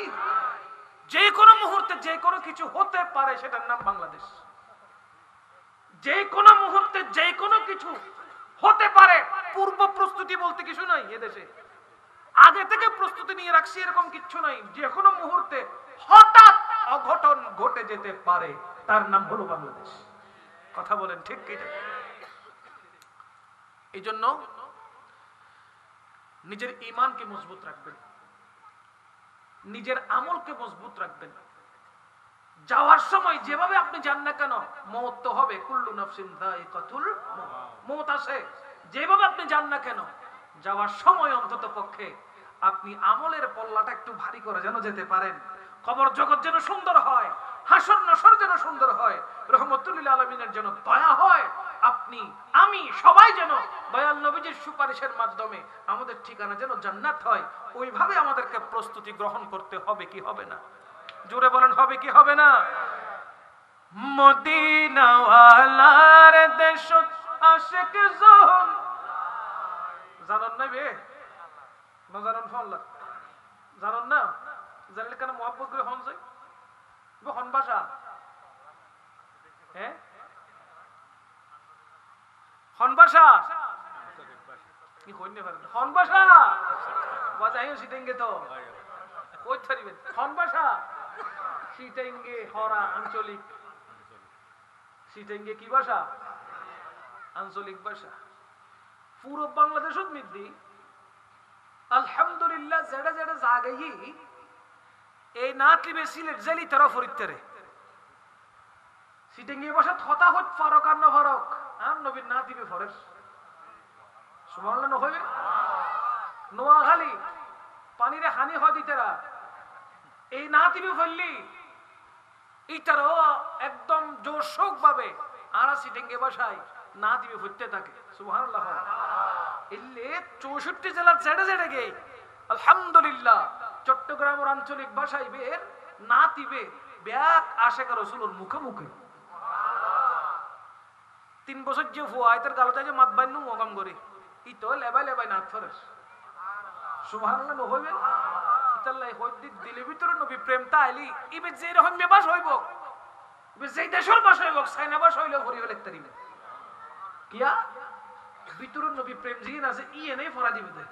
যে কোনো মুহূর্তে যে কোনো কিছু হতে পারে, সেটার নাম বাংলাদেশ। যে কোনো মুহূর্তে যে কোনো কিছু হতে পারে, পূর্ব প্রস্তুতি বলতে কিছু নাই এদেশে। আগে থেকে প্রস্তুতি নিয়ে রাখছি এরকম কিছু নাই। যে কোনো মুহূর্তে হঠাৎ অঘটন ঘটে যেতে পারে, তার নাম হলো বাংলাদেশ। কথা বলেন ঠিক কি? এই জন্য নিজের ঈমানকে মজবুত রাখবেন, নিজের আমলকে মজবুত রাখবেন। যাওয়ার সময় যেভাবে আপনি যান না কেন, মওত তো হবে, কুল্লু নাফসিন যায়িকাতুল মওত আছে। যেভাবে আপনি যান না কেন, যাওয়ার সময় অন্তত পক্ষে আপনি আমলের পল্লাটা একটু ভারী করে যেন যেতে পারেন। কবর জগৎ যেন সুন্দর হয়, হাসর নাসর যেন সুন্দর হয়, রহমতুল লিল আলামিনের যেন দয়া হয়, আপনি আমি সবাই যেন দয়াল নবীজির সুপারিশের মাধ্যমে আমাদের ঠিকানা যেন জান্নাত হয়। ওইভাবে আমাদেরকে প্রস্তুতি গ্রহণ করতে হবে কি হবে না? জোরে বলেন, হবে কি হবে না? মদিনা ওয়ালার দেশ আশিক জন জানেন না বে? না জানেন? ফল্লা জানেন না? জানলে কেন মহব্বত করে হন যায় হন ভাষা? হ্যাঁ, হন ভাষা কি কইনে পারেন? হন ভাষা বাজাইও সিটেঙ্গে তো কই ছাড়িবেন? হন ভাষা সিটেঙ্গে হরা আঞ্চলিক। সিটেঙ্গে কি ভাষা? আঞ্চলিক ভাষা। পুরো বাংলাদেশত মিদ্দি আলহামদুলিল্লাহ যেটা যেটা জাগাই এই নাতিবে সিলেট জেলি তারা ফরিদতারে সিটেঙ্গে ভাষা থতা হত ফারক আর না ফারক আর নবীর নাতিবে ফরেস সুবহানাল্লাহ ন হইবে নোয়াখালী পানিরে হানি হয় দিতেরা এই নাতিবে ফেললি ইটারও একদম জোরশোক ভাবে আরা সিটিংকে বসাই না দিবে ফুটতে থাকে সুবহানাল্লাহ। এলে 64 জেলার ছেড়ে ছেড়ে গে আলহামদুলিল্লাহ চট্টগ্রামের আঞ্চলিক ভাষায় বের না দিবে ব্যাক আশেক রাসূলের মুখে মুখে 3 বছর যে ফুয়াই তার গালতে যে মাত বাইনু মগম করে ইতো লেবাই লেবাই নাত ফরেস সুবহানাল্লাহ নহইবে ইতাল্লাই হইদি দিলে ভিতরে নবী প্রেম তা আইলি ইবে যে রকম মেবাস হইব ইবে যে দেশের ভাষা হইব সাইনা ভাষা হইলে করিও লিখতে দিবে কিয়া ভিতরে নবী প্রেম জিন আছে ইয়ে নেই ফরা দিবে দে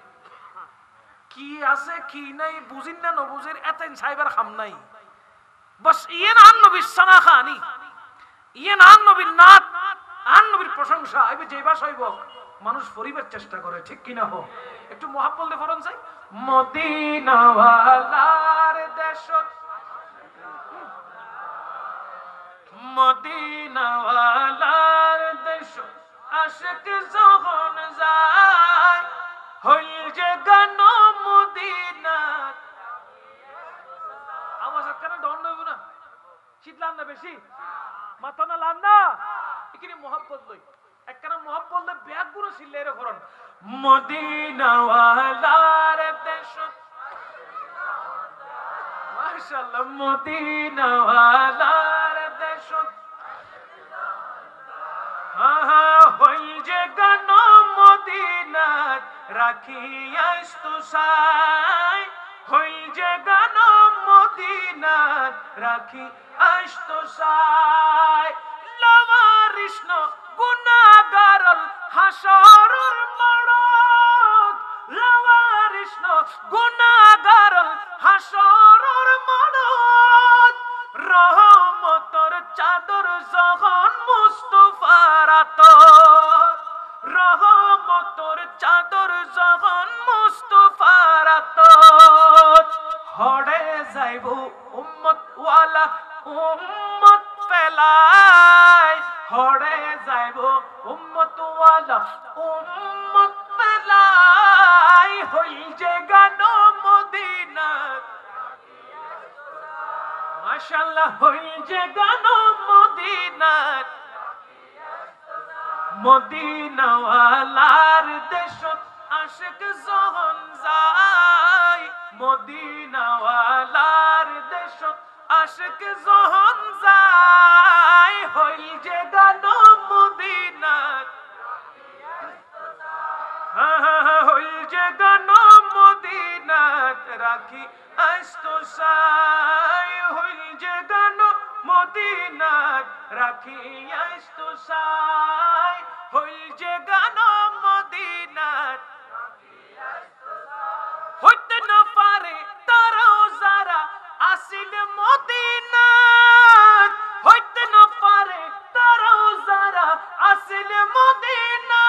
কি আছে কি নাই বুঝিন না নবুজের এতেন সাইবার খাম নাই বস ইয়ে না নবী সানা খানি ইয়ে না নবীর নাত আন নবীর প্রশংসা ইবে যে ভাষা হইব মানুষ পরিবার চেষ্টা করে ঠিক কিনা হো একটু মহাব্বল দে ফরন চাই মদিনা ওয়ালার দেশ মদিনা ওয়ালার দেশ আশিক যখন যায় হইল যে গান মদিনা আওয়াজ কেন ডন হইব না শীতলান না বেশি মাথা না লান না এখানে মহাব্বত লই একখানা মহাব্বত লই ব্যাগ গুলো ছিলের করন মদিনা ওয়ালার দেশ মাশাআল্লাহ মদিনা ওয়ালার দেশ হইল যে গান মদিনাত রাখিয়াস তো সাই হইল যে গান মদিনাত রাখিয়াস তো সাই লামারিষ্ণ গুনাহগারল হাসরুর মড়ক লামারিষ্ণ গুনাহগারল হাসরুর মড়ক রহমতর চাদর যখন মুস্তাফার আতর রহমতর চাদর যখন মুস্তাফার আতর হড়ে যাইব উম্মত ওয়ালা উম্মত ফেলাই হড়ে যাইব উম্মত ওয়ালা উম্মত ফেলাই হই যে গান মদিনা মাশাআল্লাহ হই যে গান মদিনা মদিনা ওয়ালার দেশত আশিক যখন যায় মদিনা ওয়ালার দেশত আশিক যখন যায় হইল যে গান মদিনা হইল যে গান মদিনা রাখি আস্তো সাই হইল যে গান মদিনা রাখি আস্তো সাই হইল যে গান মদিনা হইতে না পারে তারাও যারা আসিল মদিনা হইতে না পারে তারাও যারা আসিল মদিনা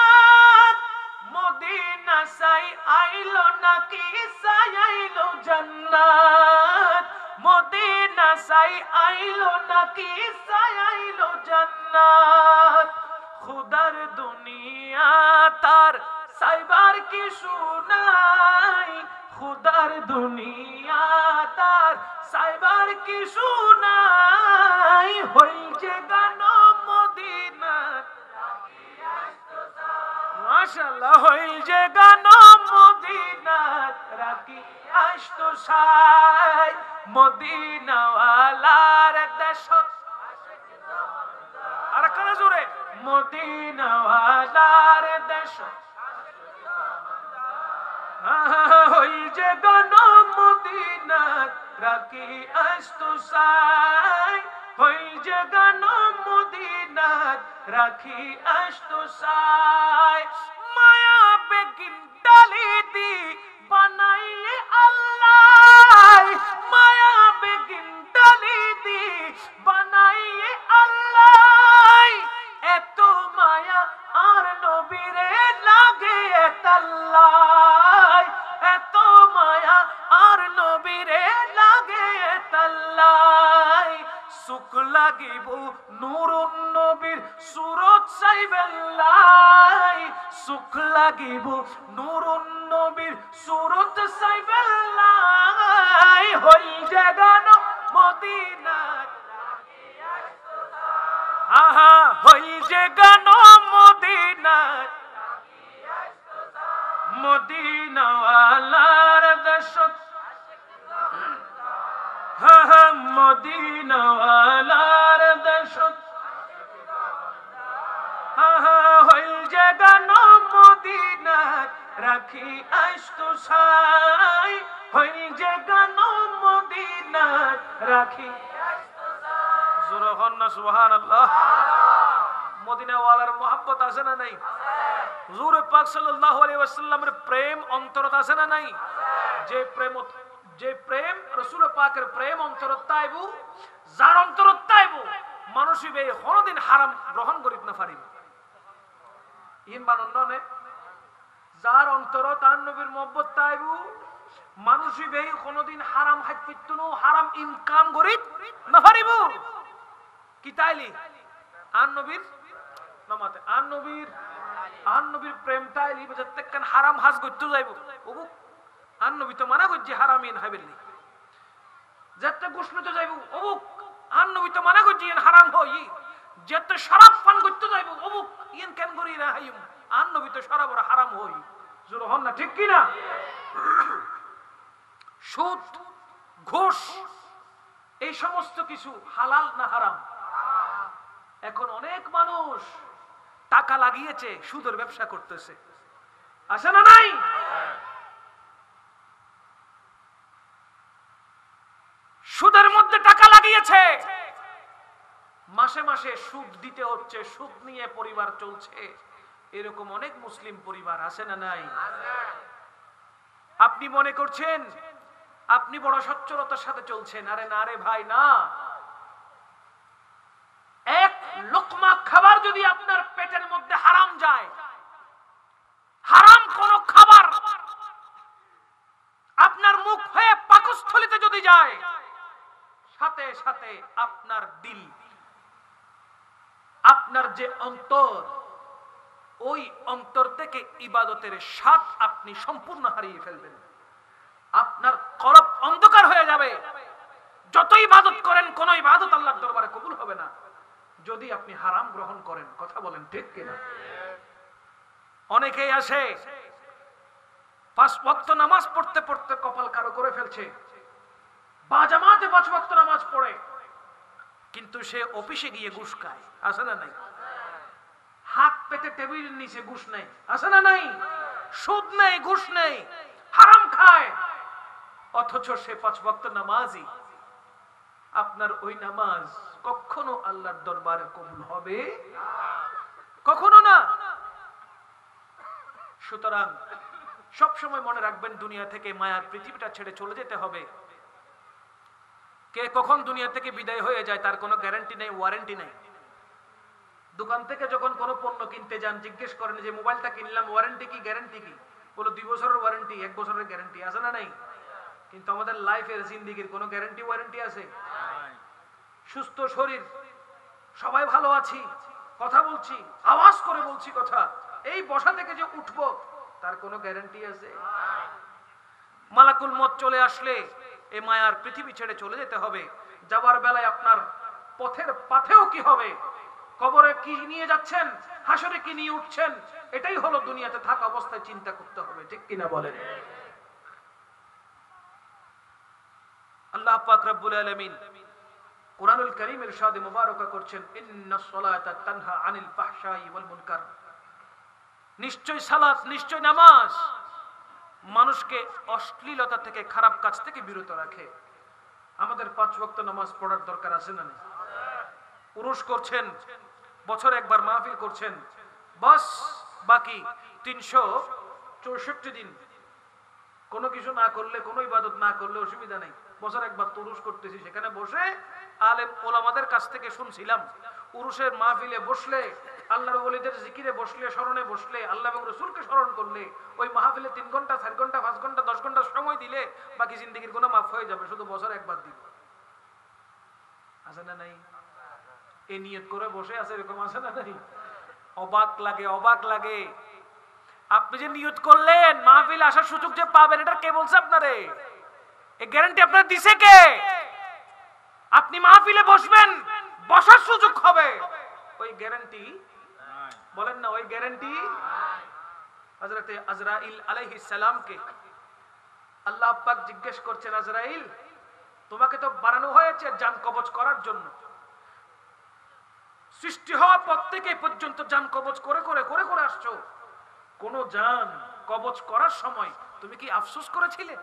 মদিনা সাই আইলো নাকি সাই আইলো জান্নাত মদিনা সাই আইলো নাকি সাই আইলো জান্নাত খুদার দুনিয়া তার সাইবার কি শুনাই খুদার দুনিয়া তার সাইবার কি শুনাই হই যে গান মদিনা মাশাআল্লাহ হই যে গান মদিনা রাখি আস্তো সাই মদিনা ওয়ালার দেশত আর কানে জোরে মদিনা ওয়ালার দেশত হই যে গান মদিনা রাখি আস্তো সাই হই যে গান মদিনা রাখি আস্তো সাই মায়া বেগিন ডালি দি বানাইয়ে আল্লাহ মায়া বেগিন ডালি দি বানাইয়ে আল্লাহ এত মায়া আর নবীরে লাগে তাল্লাই এত মায়া আর নবীরে লাগে তাল্লাই সুখ লাগিব নূরুন নবীর সুরত সাইবেল্লাই সুখ লাগিব নূরুন নবীর সুরত সাইবেল্লাই হই যে গান মদিনা আহা হই যে গান মদিনায় মদিনাওয়ালার দেশত হা হা মদিনাওয়ালার দেশত হা হা হই যে গান মদিনায় রাখি আইsto সাই হই যে গান মদিনায় রাখি সুবহান সুবহানাল্লাহ মদিনাওয়ালার মোহাব্বত আছে না নাই হুজুর পাক সাল্লাল্লাহু আলাইহি ওয়াসাল্লামের প্রেম অন্তরত আছে না নাই যে প্রেম রাসূল পাকের প্রেম অন্তরত তাইবু যার অন্তরত তাইবু মানুষই বে কোনদিন হারাম গ্রহণ করিত না পারিব ইন বানন্ননে যার অন্তরত তার নবীর মোহাব্বত তাইবু মানুষই বে কোনদিন হারাম হাইতিতনো হারাম ইনকাম করিত না পারিব কি তাইলি আন নবীর নামাতে আন নবীর প্রেম তাইলি প্রত্যেকখান হারাম হাজ করতে যাইব ওবু আন নবী তো মানা করছে হারামিন হাইবেলি যেতে গোশলতে যাইব ওবু আন নবী তো মানা করছে হারাম হই যেতে শরাব পান করতে যাইব ওবু ইন কেন করি না হাইম আন নবী তো শরাব হারাম হই জোর হন না ঠিক কি না সুদ ঘুষ এই সমস্ত কিছু হালাল না হারাম এখন অনেক মানুষ টাকা লাগিয়েছে সুদের ব্যবসা করতেছে আছে না নাই সুদের মধ্যে টাকা লাগিয়েছে মাসে মাসে সুদ দিতে হচ্ছে সুদ নিয়ে পরিবার চলছে এরকম অনেক মুসলিম পরিবার আছে না নাই আপনি মনে করছেন আপনি বড় সচ্ছলতার সাথে চলছেন আরে না রে ভাই না এক লোকমা খাবার যদি আপনার পেটের মধ্যে হারাম যায় হারাম কোন খাবার আপনার মুখ হয়ে পাকস্থলিতে যদি যায় সাথে সাথে আপনার দিল আপনার যে অন্তর ওই অন্তর থেকে ইবাদতের স্বাদ আপনি সম্পূর্ণ হারিয়ে ফেলবেন আপনার কলব অন্ধকার হয়ে যাবে যত ইবাদত করেন কোন ইবাদত আল্লাহর দরবারে কবুল হবে না যদি আপনি হারাম গ্রহণ করেন কথা বলেন ঠিক কিনা অনেকেই আসে 5 ওয়াক্ত নামাজ পড়তে পড়তে কপাল কালো করে ফেলছে বা জামাতে 5 ওয়াক্ত নামাজ পড়ে কিন্তু সে অফিসে গিয়ে ঘুষ খায় আছে না নাই হাত পেতে টেবিলের নিচে ঘুষ নেই আছে না নাই সুদ নেই ঘুষ নেই হারাম খায় অথচ সে 5 ওয়াক্ত নামাজই আপনার ওই নামাজ কখনো আল্লাহর দরবারে কবুল হবে কখনো না সুতরাং সব সময় মনে রাখবেন দুনিয়া থেকে মায়ার পৃথিবীটা ছেড়ে চলে যেতে হবে কে কখন দুনিয়া থেকে বিদায় হয়ে যায় তার কোনো গ্যারান্টি নেই ওয়ারেন্টি নেই দোকান থেকে যখন কোনো পণ্য কিনতে যান জিজ্ঞেস করেন যে মোবাইলটা কিনলাম ওয়ারেন্টি কি গ্যারান্টি কি বলো 2 বছরের ওয়ারেন্টি 1 বছরের গ্যারান্টি আছে না নাই কিন্তু আমাদের লাইফের জিন্দেগীর কোনো গ্যারান্টি ওয়ারেন্টি আছে সুস্থ শরীর সবাই ভালো আছি কথা বলছি আওয়াজ করে বলছি কথা এই বসা থেকে যে উঠবো তার কোনো গ্যারান্টি আছে মালাকুল মউত চলে আসলে এই মায়ার পৃথিবী ছেড়ে চলে যেতে হবে যাবার বেলায় আপনার পথের পাথেও কি হবে কবরে কি নিয়ে যাচ্ছেন হাসরে কি নিয়ে উঠছেন এটাই হলো দুনিয়াতে থাকা অবস্থায় চিন্তা করতে হবে ঠিক কিনা বলেন আল্লাহ পাক রব্বুল আলামিন কুরআনুল কারীম ইরশাদে মুবারাকা করছেন ইন্নাস সালাতা তানহা আনিল ফাহশাই ওয়াল মুনকার নিশ্চয় সালাত নিশ্চয় নামাজ মানুষকে অশ্লীলতা থেকে খারাপ কাজ থেকে বিরত রাখে আমাদের 5 ওয়াক্ত নামাজ পড়ার দরকার আছে না পুরুষ করছেন বছরে একবার মাহফিল করছেন বাস বাকি 364 দিন কোনো কিছু না করলে কোনো ইবাদত না করলে অসুবিধা নেই বছর একবার তুরুস করতেছি সেখানে বসে আলেম ওলামাদের কাছ থেকে শুনছিলাম উরুসের মাহফিলে বসলে আল্লাহর ওলিদের জিকিরে বসলে স্মরণে বসলে আল্লাহ এবং রাসূলকে স্মরণ করলে ওই মাহফিলে 3 ঘন্টা 4 ঘন্টা 5 ঘন্টা 10 ঘন্টা সময় দিলে বাকি জিন্দেগীর গুনাহ মাফ হয়ে যাবে শুধু বছর একবার দিব আছে না নাই এই নিয়ত করে বসে আছে এরকম আছে না নাই অবাক লাগে আপনি যে নিয়ত করলেন মাহফিল আসার সুযোগ যে পাবেন এটা কে বলছে আপনারে এই গ্যারান্টি আপনার দিছে কে আপনি মাহফিলে বসবেন বসার সুযোগ হবে ওই গ্যারান্টি বলেন না, ওই গ্যারান্টি। হযরতে আজরাইল আলাইহিস সালামকে আল্লাহ পাক জিজ্ঞেস করছেন, আজরাইল তোমাকে তো বানানো হয়েছে জান কবজ করার জন্য, সৃষ্টি হওয়ার পর থেকে পর্যন্ত জান কবজ করে করে করে করে আসছো, কোন জান কবজ করার সময় তুমি কি আফসোস করেছিলে?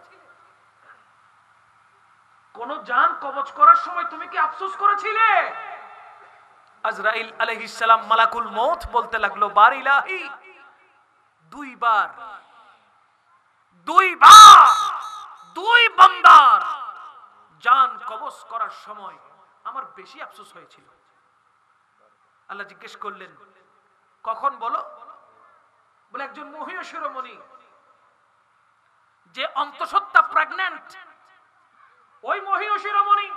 কোন জান কবজ করার সময় তুমি কি আফসোস করেছিলে? আজরাইল আলাইহিস সালাম মালাকুল মউত বলতে লাগলো, বার ইলাহি, দুইবার দুই বান্দার জান কবজ করার সময় আমার বেশি আফসোস হয়েছিল। আল্লাহ জিজ্ঞেস করলেন, কখন বলো? বলে একজন মহীয় শিরোমণি যে অন্তঃসত্ত্বা প্রেগন্যান্ট, ওই মহীয় শিরোমণি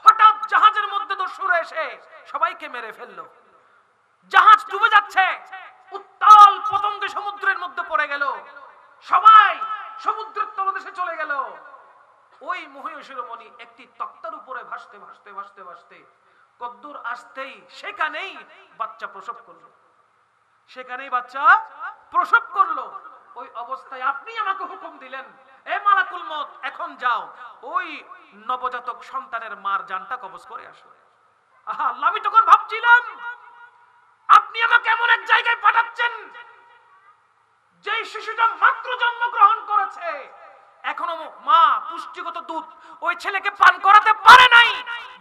হঠাৎ জাহাজের মধ্যে দস্যুরা এসে সবাইকে মেরে ফেললো, জাহাজ ডুবে যাচ্ছে, উত্তাল পতঙ্গে সমুদ্রের মধ্যে পড়ে গেল, সবাই সমুদ্রের তলদেশে চলে গেল। ওই মহীয় শিরোমণি একটি তক্তার উপরে ভাসতে ভাসতে ভাসতে ভাসতে কদ্দুর আসতেই সেখানেই বাচ্চা প্রসব করলো, সেখানেই বাচ্চা প্রসব করলো। ওই অবস্থায় আপনি আমাকে হুকুম দিলেন, এ মালাকুল মউত, এখন যাও ওই নবজাতক সন্তানের মার জানটা কবজ করে আসো। আহা আল্লাহ, আমি তখন ভাবছিলাম আপনি আমাকে এমন এক জায়গায় পাঠাচ্ছেন যেই শিশুটা মাত্র জন্মগ্রহণ করেছে, এখনো মা পুষ্টিগত দুধ ওই ছেলেকে পান করাতে পারে নাই,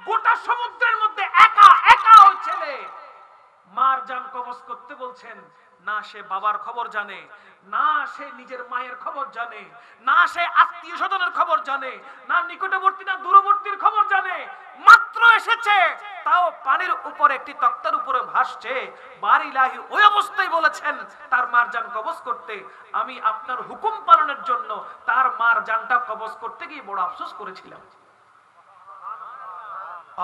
গোটা সমুদ্রের মধ্যে একা একা ওই ছেলে মার জান কবজ করতে বলছেন। না সে বাবার খবর জানে, না সে নিজের মায়ের খবর জানে, না সে আত্মীয় স্বজনের খবর জানে, না নিকটবর্তী না দূরবর্তীর খবর জানে, মাত্র এসেছে, তাও পানির উপরে একটি তক্তার উপরে ভাসছে। বার ইলাহি ওই অবস্থায় বলেছেন তার মার জান কবজ করতে, আমি আপনার হুকুম পালনের জন্য তার মার জানটা কবজ করতে গিয়ে বড় আফসোস করেছিলাম।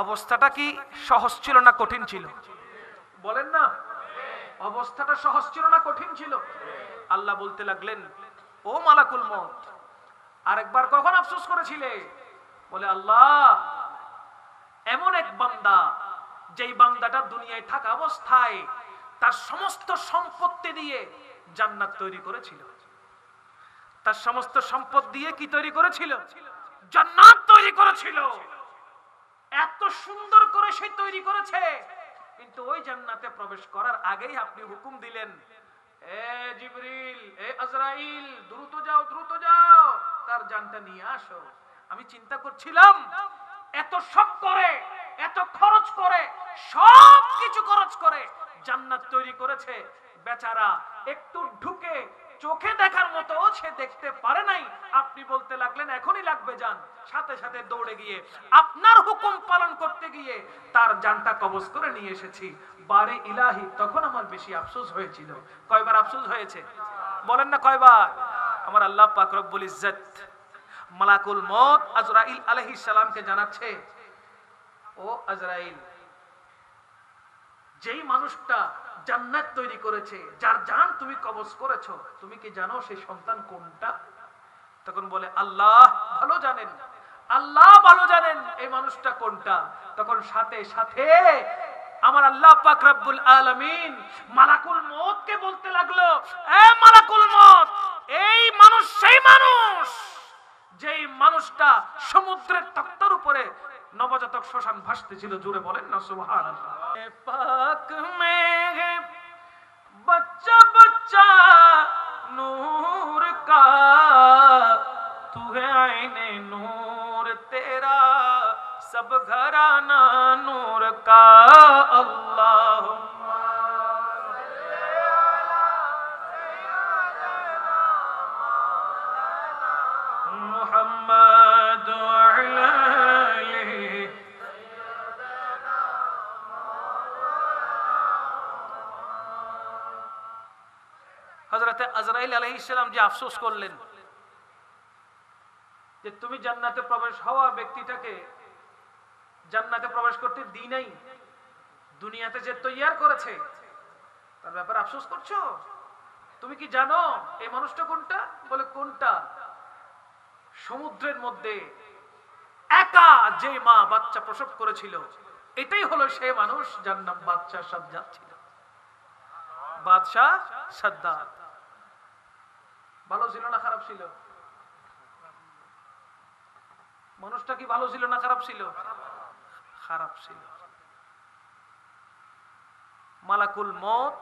অবস্থাটা কি সহজ ছিল না কঠিন ছিল? বলেন না, অবস্থাটা সহজ ছিল না কঠিন ছিল? আল্লাহ বলতে লাগলেন, ও মালাকুল মউত, আরেকবার কখন আফসোস করেছিলে? বলে আল্লাহ, এমন এক বান্দা যেই বান্দাটা দুনিয়ায় থাকা অবস্থায় তার সমস্ত সম্পত্তি দিয়ে জান্নাত তৈরি করেছিল, তার সমস্ত সম্পদ দিয়ে কি তৈরি করেছিল? জান্নাত তৈরি করেছিল। এত সুন্দর করে সে তৈরি করেছে, কিন্তু ওই জান্নাতে প্রবেশ করার আগেই আপনি হুকুম দিলেন, এ জিবরিল, এ আজরাইল, দ্রুত যাও দ্রুত যাও, তার জানটা নিয়ে আসো। আমি চিন্তা করছিলাম এত শখ করে, এত খরচ করে, সব কিছু খরচ করে জান্নাত তৈরি করেছে, বেচারা একটু ঢুকে চোখে দেখার মতো সে দেখতে পারে নাই। আপনি বলতে লাগলেন এখনই লাগবে জান, সাথে সাথে দৌড়ে গিয়ে আপনার হুকুম পালন করতে গিয়ে তার জানটা কবজ করে নিয়ে এসেছি। বারে ইলাহি, তখন আমার বেশি আফসোস হয়েছিল। কয়বার আফসোস হয়েছে? বলেন না কয়বার? আমার আল্লাহ পাক রব্বুল ইজ্জত মালাকুল মউত আজরাইল আলাইহিস সালামকে জানাচ্ছে, ও আজরাইল, যেই মানুষটা জান্নাত তৈরি করেছে, যার জান তুমি কবজ করেছো, তুমি কি জানো সেই সন্তান কোনটা? তখন বলে আল্লাহ ভালো জানেন, আল্লাহ ভালো জানেন এই মানুষটা কোনটা। তখন সাথে সাথে আমার আল্লাহ পাক রব্বুল আলামিন মালাকুল মউতকে বলতে লাগলো, এ মালাকুল মউত, এই মানুষ সেই মানুষ যেই মানুষটা সমুদ্রের তক্তার উপরে নবজাতক শ্মশান ভাসতেছিল। জোরে বলেন না সুবহানাল্লাহ। পাক মে बच्चा बच्चा नूर का, तू है आईने नूर तेरा, सब घराना नूर का। अल्लाहुम्मा मुहम्मद হযরতে আজরাইল আলাইহিস সালাম যে আফসোস করলেন যে তুমি জান্নাতে প্রবেশ হওয়া ব্যক্তিটাকে জান্নাতে প্রবেশ করতে দিই নাই, দুনিয়াতে যে তৈয়ার করেছে তার ব্যাপারে আফসোস করছো। তুমি কি জানো এই মানুষটা কোনটা? বলে কোনটা? সমুদ্রের মধ্যে একা যে মা বাচ্চা প্রসব করেছিল, এটাই হলো সেই মানুষ যার নাম বাদশাহ সাজ্জাদ ছিল। বাদশাহ সাজ্জাদ ভালো ছিল না খারাপ ছিল? মানুষটা কি ভালো ছিল না খারাপ ছিল? খারাপ ছিল। মালাকুল মউত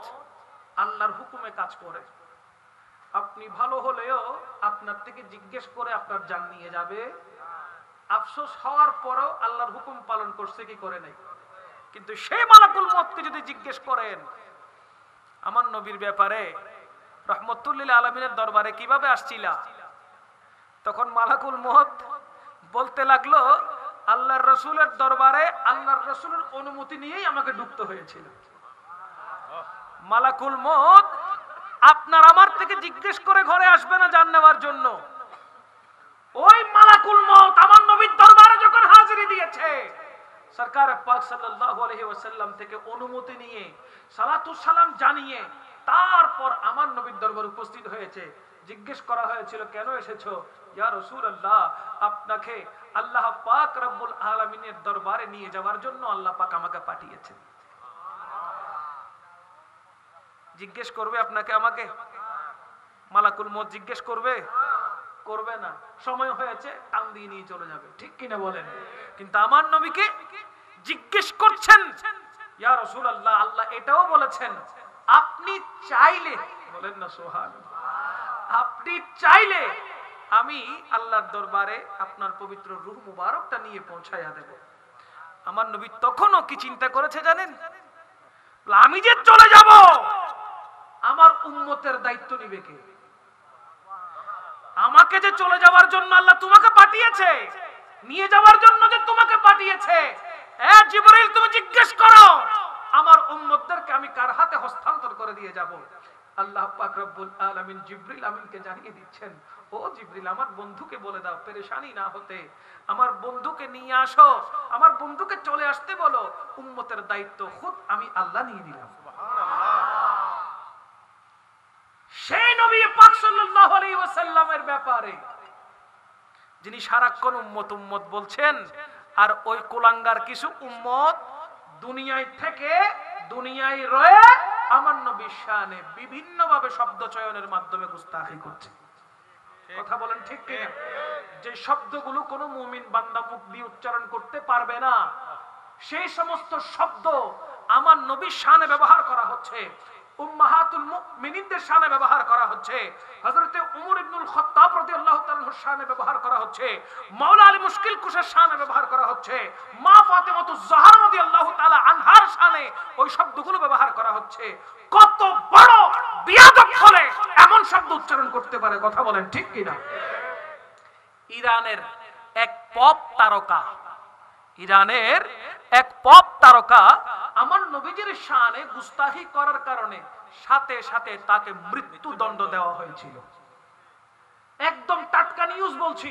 আল্লাহর হুকুমে কাজ করে। আপনি ভালো হলেও আপনার থেকে জিজ্ঞেস করে আপনার জান নিয়ে যাবে। আফসোস হওয়ার পরেও আল্লাহর হুকুম পালন করছে কি করে নাই। কিন্তু সেই মালাকুল মউতকে যদি জিজ্ঞেস করেন আমার নবীর ব্যাপারে রহমতুল লিল আলামিনের দরবারে কিভাবে আসছিলা, তখন মালাকুল মউত বলতে লাগলো আল্লাহর রাসূলের দরবারে আল্লাহর রাসূলের অনুমতি নিয়েই আমাকে ঢুকতে হয়েছিল। মালাকুল মউত আপনার আমার থেকে জিজ্ঞেস করে ঘরে আসবে না জান নেওয়ার জন্য। ওই মালাকুল মউত আমার নবীর দরবারে যখন হাজিরি দিয়েছে, সরকার পাক সাল্লাল্লাহু আলাইহি ওয়াসাল্লাম থেকে অনুমতি নিয়ে সালাতু সালাম জানিয়ে তারপর আমার নবীর দরবারে উপস্থিত হয়েছে। জিজ্ঞেস করা হয়েছিল কেন এসেছো? ইয়া রাসূলুল্লাহ, আপনাকে আল্লাহ পাক রব্বুল আলামিনের দরবারে নিয়ে যাওয়ার জন্য আল্লাহ পাক আমাকে পাঠিয়েছেন। জিজ্ঞেস করবে আপনাকে আমাকে? মালাকুল মউত জিজ্ঞেস করবে? করবে না। সময় হয়েছে টান দিয়ে নিয়ে চলে যাবে, ঠিক কিনা বলেন? কিন্তু আমার নবীকে জিজ্ঞেস করছেন। ইয়া রাসূলুল্লাহ, আল্লাহ এটাও বলেছেন আপনি চাইলে, বলেন না সুবহানাল্লাহ, আপনি চাইলে আমি আল্লাহর দরবারে আপনার পবিত্র রূহ মুবারকটা নিয়ে পৌঁছায়া দেব। আমার নবী তখনও কি চিন্তা করেছে জানেন? আমি যে চলে যাব আমার উম্মতের দায়িত্ব নিবে কে? আমাকে যে চলে যাওয়ার জন্য আল্লাহ তোমাকে পাঠিয়েছে, নিয়ে যাওয়ার জন্য যে তোমাকে পাঠিয়েছে, এ জিবরাইল তুমি জিজ্ঞেস করো আমার উম্মতদেরকে আমি কার হাতে হস্তান্তর করে দিয়ে যাব। আল্লাহ পাক রব্বুল আলামিন জিবরিল আমিনকে জানিয়ে দিচ্ছেন, ও জিবরিল আমার বন্ধুকে বলে দাও পেরেশানি না হতে, আমার বন্ধুকে নিয়ে আসো, আমার বন্ধুকে চলে আসতে বলো, উম্মতের দায়িত্ব খুদ আমি আল্লাহ নিয়ে নিলাম। সেই নবী পাক সাল্লাল্লাহু আলাইহি ওয়াসাল্লামের ব্যাপারে যিনি সারাক্ষণ উম্মত উম্মত বলছেন, আর ওই কুলাঙ্গার কিছু উম্মত দুনিয়ায় থেকে দুনিয়ায় রয়ে আমার নবীর শানে বিভিন্ন ভাবে শব্দ চয়নের মাধ্যমে গুস্তাখি করছে। কথা বলেন ঠিক কিনা? যে শব্দগুলো কোনো মুমিন বান্দা মুখ দিয়ে উচ্চারণ করতে পারবে না, সেই সমস্ত শব্দ আমার নবীর শানে ব্যবহার করা হচ্ছে, উম্মাহাতুল মুমিনিনদের শানে ব্যবহার করা হচ্ছে, হযরতে উমর ইবনুল খাত্তাব রাদিয়াল্লাহু তাআলার শানে ব্যবহার করা হচ্ছে, মাওলা আলী মুশকিল কুশার শানে ব্যবহার করা হচ্ছে, মা ফাতেমাতুজ জাহরা রাদিয়াল্লাহু তাআলা আনহার শানে ওই শব্দগুলো ব্যবহার করা হচ্ছে। কত বড় বিয়াদব হলে এমন শব্দ উচ্চারণ করতে পারে? কথা বলেন ঠিক কিনা? ইরানের এক পপ তারকা, ইরানের এক পপ তারকা আমার নবীজির শানে গুস্তাখি করার কারণে সাথে সাথে তাকে মৃত্যুদণ্ড দেওয়া হয়েছিল। একদম টাটকা নিউজ বলছি।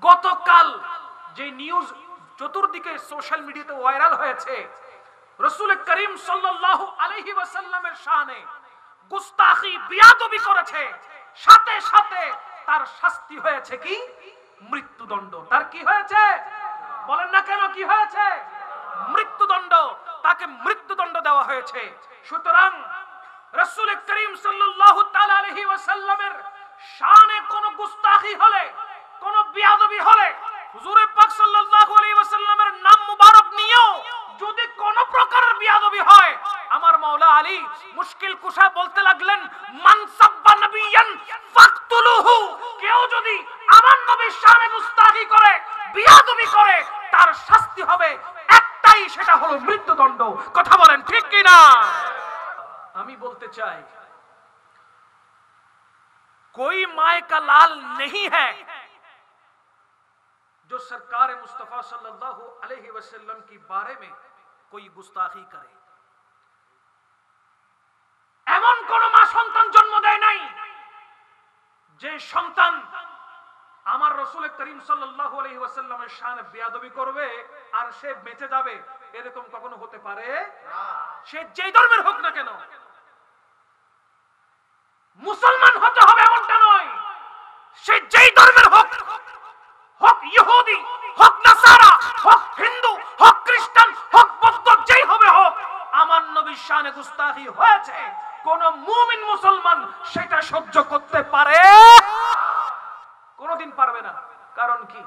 গতকাল যে নিউজ চতুর্দিকে সোশ্যাল মিডিয়াতে ভাইরাল হয়েছে, রাসূল করিম সাল্লাল্লাহু আলাইহি ওয়াসাল্লামের শানে গুস্তাখি বিয়াদবি করেছে, সাথে সাথে তার শাস্তি হয়েছে কি? মৃত্যুদণ্ড। তার কি হয়েছে বলেন না কেন? কি হয়েছে? মৃত্যুদণ্ড। তাকে মৃত্যুদণ্ড দেওয়া হয়েছে। সুতরাং রাসূল করিম সাল্লাল্লাহু তাআলা আলাইহি ওয়াসাল্লামের শানে কোন গুস্তাখি হলে, কোন বিয়াদবি হলে, হুজুর পাক সাল্লাল্লাহু আলাইহি ওয়াসাল্লামের নাম মুবারক নিয়েও যদি কোন প্রকারের বিয়াদবি হয়, আমার মাওলা আলী মুশকিল কুশা বলতে লাগলেন, মান সাব্বা নবিয়ান ফাকতুলুহু, কেউ যদি আমার নবীর শানে গুস্তাখি করে, বিয়াদবি করে, তার শাস্তি হবে একটাই, সেটা হলো মৃত্যুদণ্ড। কথা বলেন ঠিক কি না? আমি বলতে চাই, कोई माए का लाल नहीं है जो सरकार मुस्तफा सल्लल्लाहु अलैहि वसल्लम की बारे में कोई गुस्ताखी करे। এমন কোন মা সন্তান জন্ম দেয় নাই যে সন্তান আমার রাসূল করিম সাল্লাল্লাহু আলাইহি ওয়াসাল্লামের শানে বেয়াদবি করবে আর সে বেঁচে যাবে, এরকম কখনো হতে পারে না। সে যেই ধর্মের হোক না কেন, মুসলমান হতে হবে এমনটা নয়, সে যেই ধর্মের হোক, হোক ইহুদি, হোক নাসারা, হোক কোন মুমিন মুসলমান সেটা সহ্য করতে পারে? কোনদিন পারবে না। কারণ কি?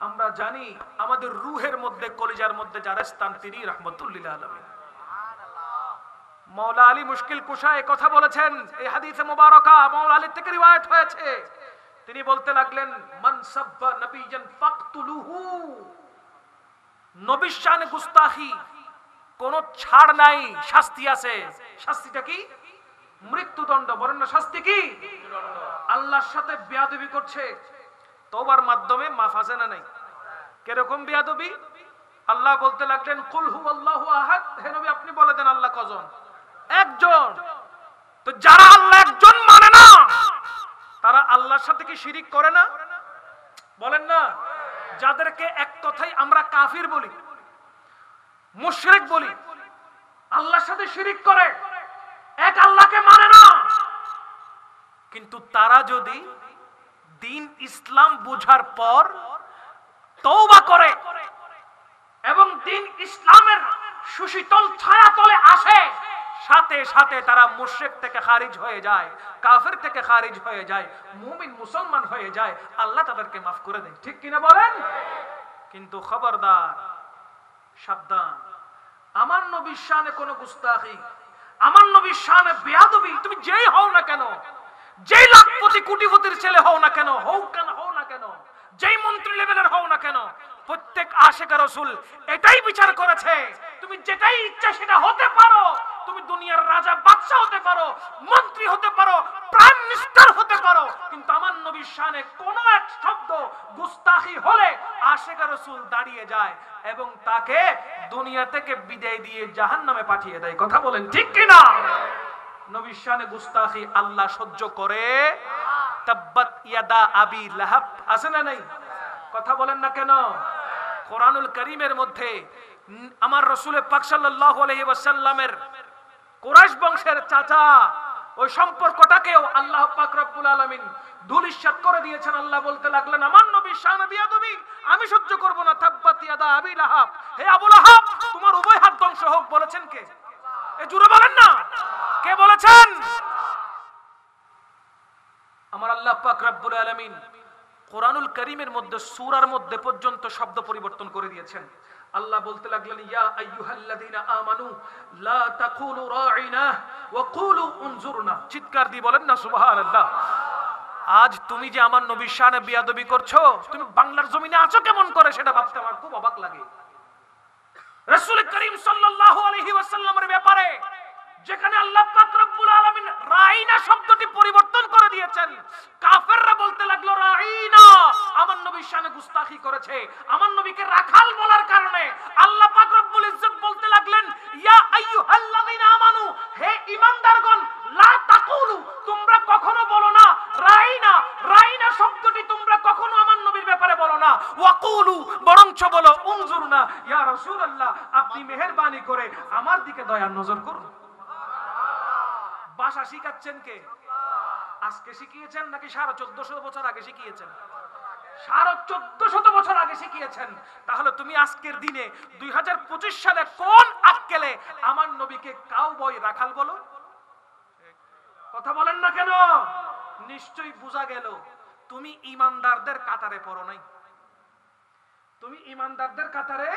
আমরা জানি আমাদের রূহের মধ্যে, কলিজার মধ্যে যার স্থান তিনি রাহমাতুল লিল আলামিন। মাওলা আলী মুশকিল কুশায় কথা বলেছেন, এই হাদিসে মুবারাকা মাওলা আলী থেকে রিওয়ায়াত হয়েছে। তিনি বলতে লাগলেন, মান সাব্বা নবিয়ান ফাকতুলুহু, নবীর শানে গুস্তাখি কোন ছাড় নাই, শাস্তি আছে। শাস্তিটা কি? মৃত্যুদণ্ড। বলেন না শাস্তি কি? আল্লাহর সাথে বেয়াদবি করছে, তওবার মাধ্যমে মাফ আছে না নাই? কিরকম বেয়াদবি? আল্লাহ বলতে লাগলেন, কুল হুয়াল্লাহু আহাদ, হে নবী আপনি বলে দেন আল্লাহ কজন? একজন। তো যারা আল্লাহ একজন মানে না, তারা আল্লাহর সাথে কি শিরিক করে না? বলেন না। যাদেরকে এক কথায় আমরা কাফির বলি, মুশরিক বলি, আল্লাহর সাথে শিরিক করে, এক আল্লাহকে মানে না, কিন্তু তারা যদি দিন ইসলাম বুঝার পর তওবা করে এবং দিন ইসলামের সুশীতল ছায়াতলে আসে, সাথে সাথে তারা মুশরিক থেকে খারিজ হয়ে যায়, কাফের থেকে খারিজ হয়ে যায়, মুমিন মুসলমান হয়ে যায়, আল্লাহ তাদেরকে মাফ করে দেয়। ঠিক কিনা বলেন? কিন্তু খবরদার, সাবধান, আমার নবীর শানে কোনো গুস্তাখি, আমার নবীর শানে বেয়াদবি তুমি যেই হও না কেন, যেই লাখপতি কোটিপতির ছেলে হও না কেন, হও না কেন, যেই মন্ত্রী লেভেলের হও না কেন, প্রত্যেক আশিকা রাসূল এটাই বিচার করেছে, তুমি যেটাই ইচ্ছা সেটা হতে পারো, তুমি দুনিয়ার রাজা বাদশা হতে পারো, মন্ত্রী হতে পারো, প্রাইম মিনিস্টার হতে পারো, কিন্তু আমার নবীর শানে কোনো এক শব্দ গুস্তাখি হলে আশিকা রাসূল দাঁড়িয়ে যায় এবং তাকে দুনিয়া থেকে বিদায় দিয়ে জাহান্নামে পাঠিয়ে দেয়। কথা বলেন ঠিক কিনা? নবীর শানে গুস্তাখি আল্লাহ সহ্য করে? তাব্বাত ইয়াদা আবি লাহাব আছে না নাই? কথা বলেন না কেন? কোরআনুল কারীমের মধ্যে আমার রাসূল পাক সাল্লাল্লাহু আলাইহি ওয়াসাল্লামের কুরাইশ বংশের চাচা, ওই সম্পর্কটাকেও আল্লাহ পাক রব্বুল আলামিন ধূলিসাৎ করে দিয়েছেন। আল্লাহ বলতে লাগলেন, আমার নবীর শানে বিয়াদবি আমি সহ্য করব না। তাব্বাত ইয়াদা আবি লাহাব, হে আবু লাহাব তোমার উভয় হাত ধ্বংস হোক। বলেছেন কে? এ জুড়ে বলেন না, কে বলেছেন? আমার আল্লাহ পাক রব্বুল আলামিন কোরআনুল কারীমের মধ্যে সূরার মধ্যে পর্যন্ত শব্দ পরিবর্তন করে দিয়েছেন। আল্লাহ বলতে লাগলেন, ইয়া আইয়ুহাল্লাযীনা আমানু লা তাকুলু রাঈনা ওয়া কুলু উনজুরনা। চিৎকার দিয়ে বলেন না সুবহানাল্লাহ। আজ তুমি যে আমার নবীর শানে বেয়াদবি করছো, তুমি বাংলার জমিনে আছো কেমন করে সেটা ভাবতে আমার খুব অবাক লাগে। রাসূল করিম সাল্লাল্লাহু আলাইহি ওয়াসাল্লামের ব্যাপারে যেখানে আল্লাহ পাক রব্বুল আলামিন রাঈনা শব্দটি পরিবর্তন করে দিয়েছেন, কাফেররা বলতে লাগলো রাঈনা আমার নবীর শানে গুস্তাখি করেছে। আমার নবীকে রাখাল বলার কারণে আল্লাহ পাক রব্বুল ইজ্জত বলতে লাগলেন, ইয়া আইয়ুহাল্লাযীনা আমানু, হে ঈমানদারগণ, লা তাকুলু তোমরা কখনো বলো না রাঈনা, রাঈনা শব্দটি তোমরা কখনো আমার নবীর ব্যাপারে বলো না, ওয়া কুলু বরঞ্চ বলো উনজুরনা, ইয়া রাসূলুল্লাহ আপনি মেহেরবানি করে আমার দিকে দয়ার নজর করুন। ভাষা শিখাচ্ছেন কে? আজকে শিখিয়েছেন নাকি 1450 বছর আগে শিখিয়েছেন? 1450 বছর আগে শিখিয়েছেন। তাহলে তুমি আজকের দিনে 2025 সালে কোন আক্কেলে আমার নবীকে কাউবয় রাখাল বলো? কথা বলেন না কেন? নিশ্চয়ই বোঝা গেল তুমি ঈমানদারদের কাতারে পড়ো নাই। তুমি ঈমানদারদের কাতারে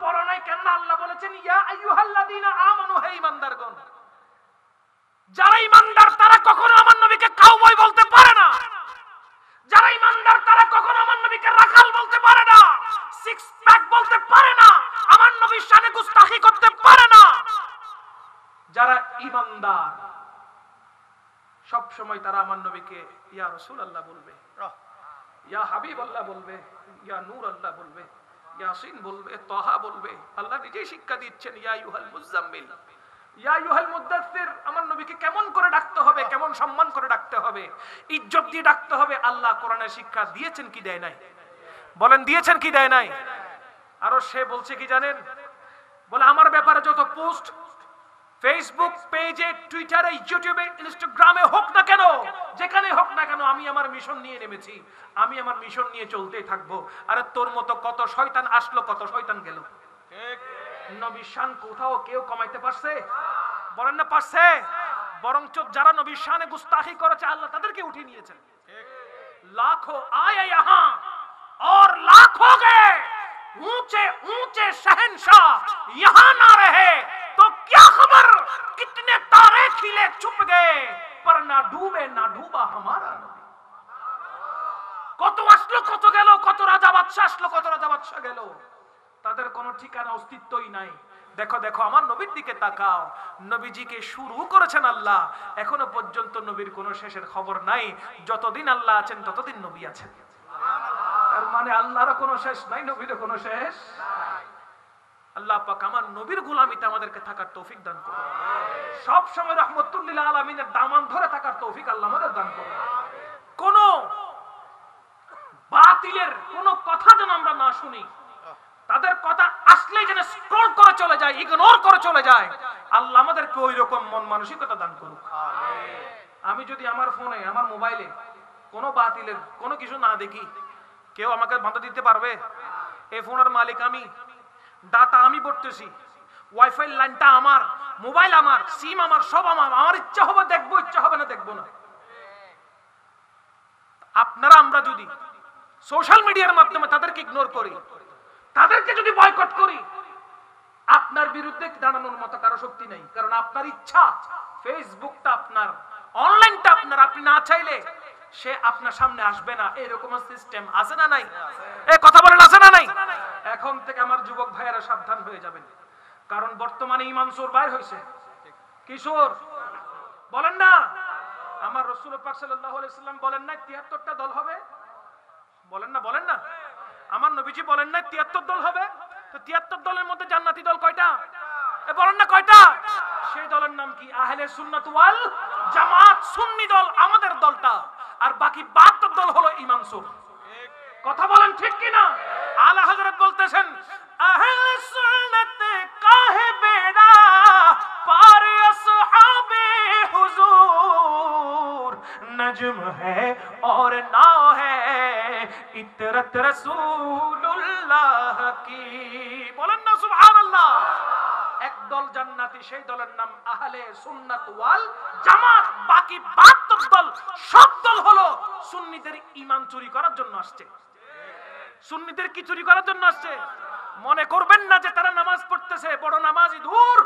পড়ো নাই। কেন? আল্লাহ বলেছেন, ইয়া আইয়ুহাল্লাযীনা আমানু, হে ঈমানদারগণ। যারা ঈমানদার তারা কখনো আমার নবীকে কাউবয় বলতে পারে না। যারা ঈমানদার তারা কখনো আমার নবীকে রাখাল বলতে পারে না, সিক্স প্যাক বলতে পারে না, আমার নবীর শানে গুস্তাখি করতে পারে না। যারা ঈমানদার সব সময় তারা আমার নবীকে ইয়া রাসূলুল্লাহ বলবে, ইয়া হাবিবাল্লাহ বলবে, ইয়া নূর আল্লাহ বলবে, ইয়াসিন বলবে, তাহা বলবে। আল্লাহ নিজেই শিক্ষা দিচ্ছেন, ইয়া আইয়ুহাল মুযাম্মিল, ইয়া আইয়ুহাল মুদাথ্থির। আমার নবীকে কেমন করে ডাকতে হবে, কেমন সম্মান করে ডাকতে হবে, ইজ্জত দিয়ে ডাকতে হবে, আল্লাহ কোরআনে শিক্ষা দিয়েছেন কি দেয় নাই? বলেন দিয়েছেন কি দেয় নাই? আর সে বলছে কি জানেন? বলে আমার ব্যাপারে যত পোস্ট ফেসবুক পেজে, টুইটারে, ইউটিউবে, ইনস্টাগ্রামে হোক না কেন, যেখানে হোক না কেন, আমি আমার মিশন নিয়ে নেমেছি, আমি আমার মিশন নিয়ে চলতেই থাকবো। আরে তোর মতো কত শয়তান আসলো, কত শয়তান গেল। ঠিক? নবীর শান কোথাও কেউ কমাইতে পারছে? বলেন না পারছে? বরঞ্চ যারা নবীর শানে গুস্তাখি করেছে আল্লাহ তাদেরকে উঠিয়ে নিয়েছেন। लाखों आए यहाँ और लाखों गए, ऊंचे ऊंचे शहंशाह यहाँ ना रहे तो क्या खबर कितने तारे खिले छुप गए, पर ना डूबे ना डूबा हमारा नबी। কত আসলো কত গেল, কত রাজা বাদশা আসলো কত রাজা বাদশা গেল, তাদের কোনো ঠিকানা অস্তিত্বই নাই। দেখো দেখো আমার নবীর দিকে তাকাও, নবীজিকে শুরু করেছেন আল্লাহ, এখনো পর্যন্ত নবীর কোনো শেষের খবর নাই। যতদিন আল্লাহ আছেন ততদিন নবী আছেন। তার মানে আল্লাহরও কোনো শেষ নাই, নবীরও কোনো শেষ নাই। আল্লাহ পাক আমার নবীর গোলামিতে আমাদেরকে থাকার তৌফিক দান করুন। সব সময় রাহমাতুল লিল আলামিনের দামান ধরে থাকার তৌফিক আল্লাহ আমাদের দান করুন। কোন বাতিলের কোন কথা যেন আমরা না শুনি, তাদের কথা আসলেই যেন স্ক্রল করে চলে যায়, ইগনোর করে চলে যায়। আল্লাহ আমাদেরকে ওই রকম মন মানসিকতা দান করুক। আমি যদি আমার ফোনে আমার মোবাইলে কোনো বাতিলের কোনো কিছু না দেখি, কেউ আমাকে বাধা দিতে পারবে? এই ফোনের মালিক আমি, ডাটা আমি ভরতেছি, ওয়াইফাই লাইনটা আমার, মোবাইল আমার, সিম আমার, সব আমার। আমার ইচ্ছা হবে দেখবো, ইচ্ছা হবে না দেখবো না। আপনারা আমরা যদি সোশ্যাল মিডিয়ার মাধ্যমে তাদেরকে ইগনোর করি, তাদেরকে যদি বয়কট করি, আপনার বিরুদ্ধে দাঁড়ানোর মতো কারো শক্তি নেই। কারণ আপনার ইচ্ছা, ফেসবুকটা আপনার, অনলাইনটা আপনার, আপনি না চাইলে সে আপনার সামনে আসবে না। এরকম সিস্টেম আছে না নাই? এই কথা বলেন আছে না নাই? এখন থেকে আমার যুবক ভাইয়েরা সাবধান হয়ে যাবেন, কারণ বর্তমানে ইমান চোর বাইর হয়েছে। কিশোর বলেন না, আমার রাসূল পাক সাল্লাল্লাহু আলাইহি সাল্লাম বলেন না ৭৩টা দল হবে? বলেন না, বলেন না, আমার নবীজি বলেন না ৭৩ দল হবে? তো ৭৩ দলের মধ্যে জান্নাতি দল কয়টা? বলেন না কয়টা? সেই দলের নাম কি? আহলে সুন্নাত ওয়াল জামাত, সুন্নি দল, আমাদের দলটা। আর বাকি ৭২ দল হলো ঈমান চোর। কথা বলেন ঠিক কি না? আলা হযরত বলতেছেন, আহলে সুন্নাত কাহে বেড়া পার আসহাবে হুজুর, नज्म है और नाव है इतरत रसूलुल्लाह की। বলেন না সুবহানাল্লাহ। একদল জান্নাতি, সেই দলের নাম আহলে সুন্নাত ওয়াল জামাত। বাকি ৭২ দল, সব দল হলো সুন্নিদের ঈমান চুরি করার জন্য আসছে। সুন্নিদের কি চুরি করার জন্য আসছে? মনে করবেন না যে তারা নামাজ পড়তেছে, বড় নামাজি, দূর।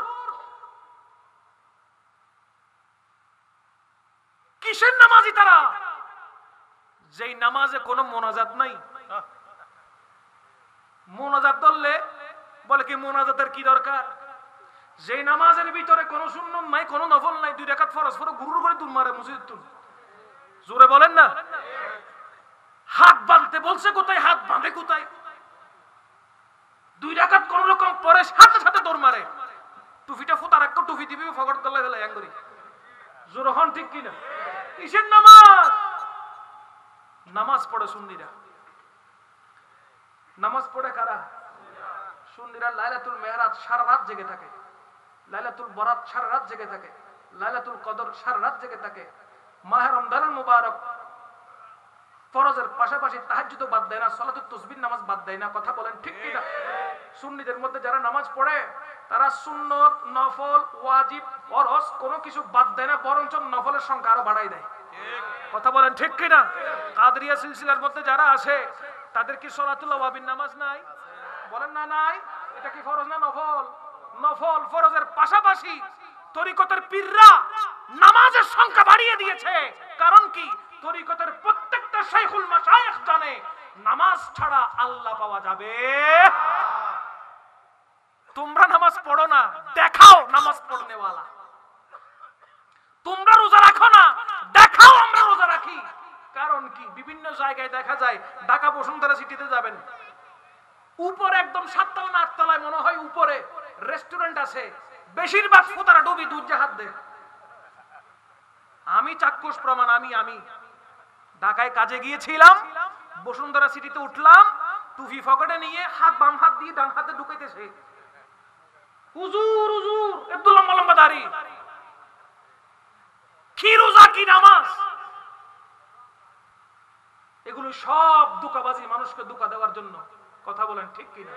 কিসের নামাজি তারা? যেই নামাজে কোনো মোনাজাত নাই। মোনাজাত ধরলে বলে কি মোনাজাতের কি দরকার? যেই নামাজের ভিতরে কোনো সুন্নত নাই, কোনো নফল নাই, 2 রাকাত ফরজ পড়ে গুরুর করে দুল মারে মসজিদ তুল। জোরে বলেন না। হাত বাঁধতে বলছে কোথায়? হাত বাঁধে কোথায়? 2 রাকাত কোন রকম পরে সাথে সাথে দৌড় মারে। টুপিটা ফুটা রাখো, টুপি দিবি ফগড় গলায় ফেলে অ্যাঙ্গরি। জোরে হন ঠিক কিনা? কিসের নামাজ? নামাজ পড়ে সুন্নিরা। নামাজ পড়ে কারা? সুন্নিরা। লাইলাতুল মেরাজ সারা রাত জেগে থাকে, লাইলাতুল বরাত সারা রাত জেগে থাকে, লাইলাতুল কদর সারা রাত জেগে থাকে। মাহে রমজানুল মুবারক ফরজের পাশাপাশি তাহাজ্জুদও বাদ দেয় না, সালাতুত তাসবিহ নামাজ বাদ দেয় না। কথা বলেন ঠিক কি না? সুন্নিদের মধ্যে যারা নামাজ পড়ে তারা সুন্নত, নফল, ওয়াজিব, ফরজ কোনো কিছু বাদ দেয় না, বরঞ্চ নফলের সংখ্যা আরো বাড়াই দেয়। কথা বলেন ঠিক কি না? কাদরিয়া সিলসিলার মধ্যে যারা আসে তাদের কি সালাতুল আওয়াবিন নামাজ নাই? বলেন না নাই? এটা কি ফরজ না নফল? নফল। ফরজের পাশাপাশি তরিকতের পীররা নামাজের সংখ্যা বাড়িয়ে দিয়েছে। কারণ কি? তরিকতের প্রত্যেকটা শাইখুল মাশায়েখ জানে নামাজ ছাড়া আল্লাহ পাওয়া যাবে। তোমরা নামাজ পড়ো না, দেখাও নামাজ পড়নেওয়ালা। তোমরা রোজা রাখো না, দেখাও আমরা রোজা রাখি। কারণ কি? বিভিন্ন জায়গায় দেখা যায়, ঢাকা বসুন্ধরা সিটিতে যাবেন, উপরে একদম 7 তলা না 8 তলায় মনে হয় উপরে রেস্টুরেন্ট আছে, বেশিরভাগ ফুতারা ডুবি দুধ জাহাজ দেয়। আমি চাক্ষুষ প্রমাণ। আমি ঢাকায় কাজে গিয়েছিলাম, বসুন্ধরা সিটিতে উঠলাম, টুপি পকেটে নিয়ে হাত বাম হাত দিয়ে ডান হাতে ঢুকাইতেছে। হুজুর হুজুর একদম লম্বা লম্বা দাড়ি। কি রোজা কি নামাজ? এগুলো সব ধোঁকাবাজি, মানুষকে ধোঁকা দেওয়ার জন্য। কথা বলেন ঠিক কিনা?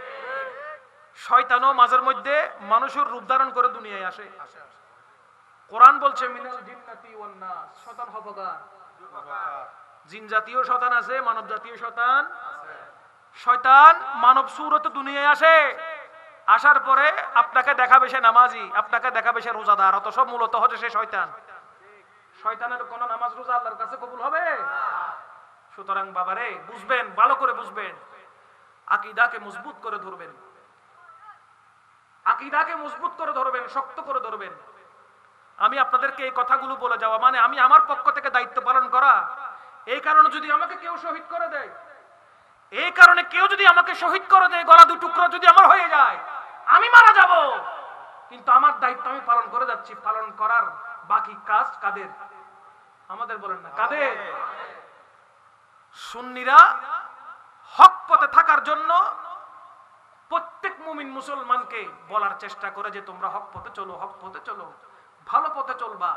শয়তানও মাঝের মধ্যে মানুষের রূপ ধারণ করে দুনিয়ায় আসে। কোরআন বলছে মিনাল জিন্নাতি ওয়ান নাস, শয়তান হবগার। জিন জাতীয় শয়তান আছে, মানব জাতীয় শয়তান আছে। শয়তান মানব সুরতে দুনিয়ায় আসে, আসার পরে আপনাকে দেখাবে সে নামাজি, আপনাকে দেখাবে সে রোজাদার, অত সব মূলত হচ্ছে সে শয়তান। শয়তানের কোন নামাজ রোজা আল্লাহর কাছে কবুল হবে? সুতরাং বাবারে বুঝবেন, ভালো করে বুঝবেন, আকীদাকে মজবুত করে ধরবেন, আকীদাকে মজবুত করে ধরবেন, শক্ত করে ধরবেন। আমি আপনাদেরকে এই কথাগুলো বলে যাওয়া মানে আমি আমার পক্ষ থেকে দায়িত্ব পালন করা। এই কারণে যদি আমাকে কেউ শহীদ করে দেয়, এই কারণে কেউ যদি আমাকে শহীদ করে দেয়, গলা দুই টুকরো যদি আমার হয়ে যায়, আমি মারা যাব, কিন্তু আমার দায়িত্ব আমি পালন করে যাচ্ছি। পালন করার বাকি কাজ কাদের? আমাদের, বলেন না কাদের? সুন্নিরা হক পথে থাকার জন্য প্রত্যেক মুমিন মুসলমানকে বলার চেষ্টা করে যে তোমরা হক পথে চলো, হক পথে চলো, ভালো পথে চলবা।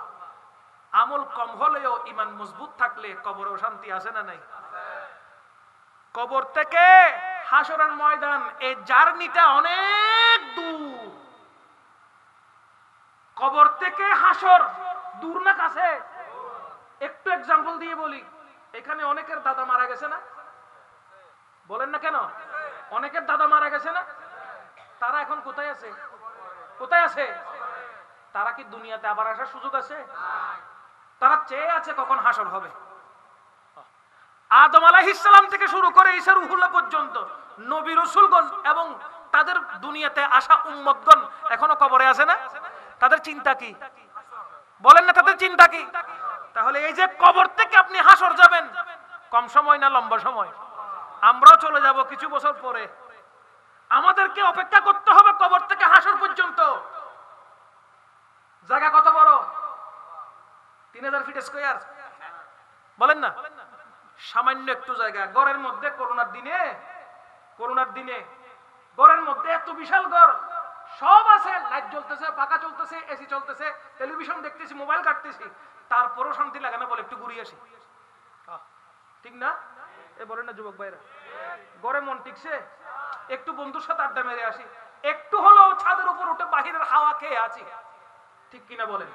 আমল কম হলেও ঈমান মজবুত থাকলে কবরেও শান্তি আছে না নাই? কবর থেকে হাসরের ময়দান, এই জার্নিটা অনেক দূর। কবর থেকে হাসর দূর না কাছে? একটু এক্সাম্পল দিয়ে বলি, এখানে অনেকের দাদা মারা গেছে না? বলেন না কেন? অনেকের দাদা মারা গেছে না? তারা এখন কোথায় আছে? কোথায় আছে? তারা কি দুনিয়াতে আবার আসার সুযোগ আছে? তারা চেয়ে আছে কখন হাসর হবে। আদম আলাইহিস সালাম থেকে শুরু করে ঈসা রূহুল্লাহ পর্যন্ত নবী রাসূলগণ এবং তাদের দুনিয়াতে আসা উম্মতগণ এখনো কবরে আছে না? তাদের চিন্তা কি? বলেন না তাদের চিন্তা কি? তাহলে এই যে কবর থেকে আপনি হাসর যাবেন, কম সময় না লম্বা সময়? আমরাও চলে যাব কিছু বছর পরে। আমাদেরকে অপেক্ষা করতে হবে কবর থেকে হাসর পর্যন্ত। জায়গা কত বড়? 3000 ফিট স্কয়ার। বলেন না? সামান্য একটু জায়গা, ঘরের মধ্যে করোনার দিনে ঘরের মধ্যে এত বিশাল ঘর, সব আছে, লাইট জ্বলতেছে, পাখা চলতেছে, এসি চলতেছে, টেলিভিশন দেখতেছি, মোবাইল কাটতেছি, তারপরও শান্তি লাগে না, বলে একটু ঘুরিয়ে আসি। ঠিক না? এ বলেন না যুবক ভাইরা? ঘরে মন টিকছে, একটু বন্ধুর সাথে আড্ডা মেরে আসি, একটু হলো ছাদের উপর উঠে বাহিরের হাওয়া খেয়ে আছি, ঠিক কিনা বলেন?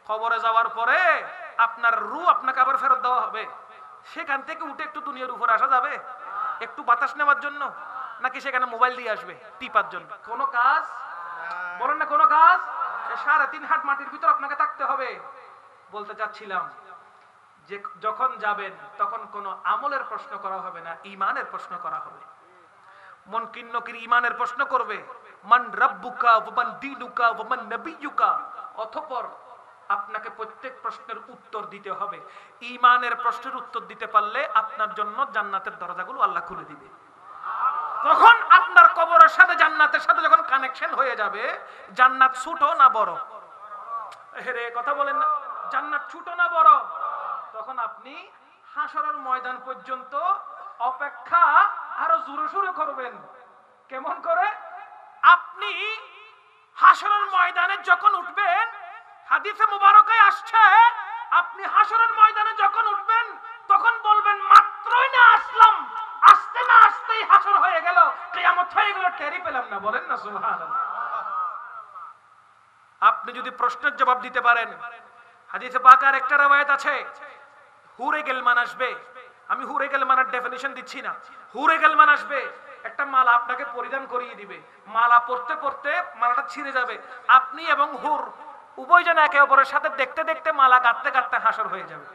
কবরে যাওয়ার পরে আপনার রূহ আপনাকে আবার ফেরত দেওয়া হবে। সেখান থেকে উঠে একটু দুনিয়ার উপর আসা যাবে একটু বাতাস নেওয়ার জন্য, নাকি সেখানে মোবাইল দিয়ে আসবে টিপার জন্য? কোন কাজ? বলেন না কোন কাজ? 3.5 হাত মাটির ভিতর আপনাকে থাকতে হবে। বলতে চাচ্ছিলাম যে যখন যাবেন তখন কোন আমলের প্রশ্ন করা হবে না, ঈমানের প্রশ্ন করা হবে। মুনকির নকির ঈমানের প্রশ্ন করবে, মান রাব্বুকা ওয়া মান দীনুকা ওয়া মান নবিয়্যুকা। অতঃপর আপনাকে প্রত্যেক প্রশ্নের উত্তর দিতে হবে। ঈমানের প্রশ্নের উত্তর দিতে পারলে আপনার জন্য জান্নাতের দরজাগুলো আল্লাহ খুলে দিবে। তখন আপনার কবরের সাথে জান্নাতের সাথে যখন কানেকশন হয়ে যাবে, জান্নাত ছোট না বড়? হেরে কথা বলেন না, জান্নাত ছোট না বড়? তখন আপনি হাসরের ময়দান পর্যন্ত অপেক্ষা আরো জোরে সোরে করবেন। কেমন করে? আপনি হাসরের ময়দানে যখন উঠবেন, হাদিসে মুবারকায় আসছে, আপনি হাসরের ময়দানে যখন উঠবেন তখন বলবেন মাত্রই না আসলাম, আসতে না আসতেই হাসর হয়ে গেল, কিয়ামত হয়ে গেল, টেরই পেলাম না। বলেন না সুবহানাল্লাহ? আপনি যদি প্রশ্নের জবাব দিতে পারেন, হাদিসে পাকের একটা রওয়ায়াত আছে, হুরে গেলমান আসবে। আমি হুরে গেলমানের ডেফিনিশন দিচ্ছি না। হুরে গেলমান আসবে, একটা মালা আপনাকে পরিধান করিয়ে দিবে, মালা পরতে পরতে মালাটা ছিঁড়ে যাবে, আপনি এবং হুর উভয়জন একে অপরের সাথে দেখতে দেখতে মালা গাঁথতে গাঁথতে হাসর হয়ে যাবে।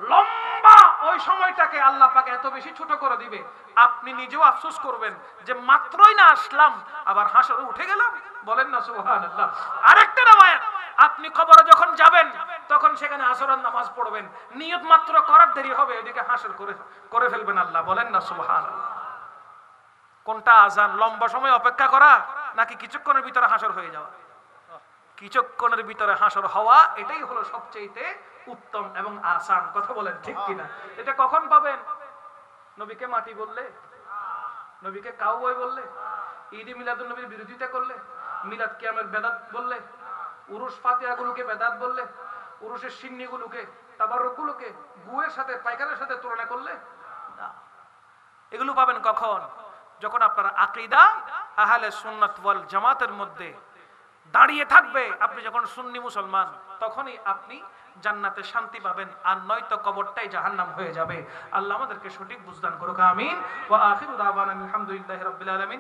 লম্বা ওই সময়টাকে আল্লাহ পাক এত বেশি ছোট করে দিবে, আপনি নিজেও আফসোস করবেন যে মাত্রই না আসলাম, আবার হাসরে উঠে গেলাম। বলেন না সুবহানাল্লাহ? আরেকটা রওয়ায়াত, আপনি কবরে যখন যাবেন তখন সেখানে আসরের নামাজ পড়বেন, নিয়ত মাত্র করার দেরি হবে, এদিকে হাসর করে ফেলবেন আল্লাহ। বলেন না সুবহানাল্লাহ? কোনটা আযান? লম্বা সময় অপেক্ষা করা নাকি কিছুক্ষণের ভিতরে হাসর হয়ে যাওয়া? কিছুক্ষণের ভিতরে হাসর হওয়া, এটাই হলো সবচেয়ে উত্তম এবং আসান। কথা বলেন ঠিক কিনা? এটা কখন পাবেন? নবীকে মাটি বললে, নবীকে কাউবয় বললে, ঈদ মিলাদুন নবীর বিরোধিতা করলে, মিলাদ কিয়ামের বেদাত বললে, উরুস ফাতিহাগুলোকে বেদাত বললে, উরুসের সিন্নিগুলোকে, তাবাররুকগুলোকে গুয়ের সাথে পায়খানার সাথে তুলনা করলে না। এগুলো পাবেন কখন? যখন আপনার আকীদা আহলে সুন্নাত ওয়াল জামাতের মধ্যে দাঁড়িয়ে থাকবে। আপনি যখন সুন্নি মুসলমান তখনই আপনি জান্নাতে শান্তি পাবেন, আর নয়তো কবরটাই জাহান্নাম হয়ে যাবে। আল্লাহ আমাদেরকে সঠিক বুঝদান করুক, আমিন। ওয়া আখিরু দাওয়ানা আলহামদুলিল্লাহি রাব্বিল আলামিন।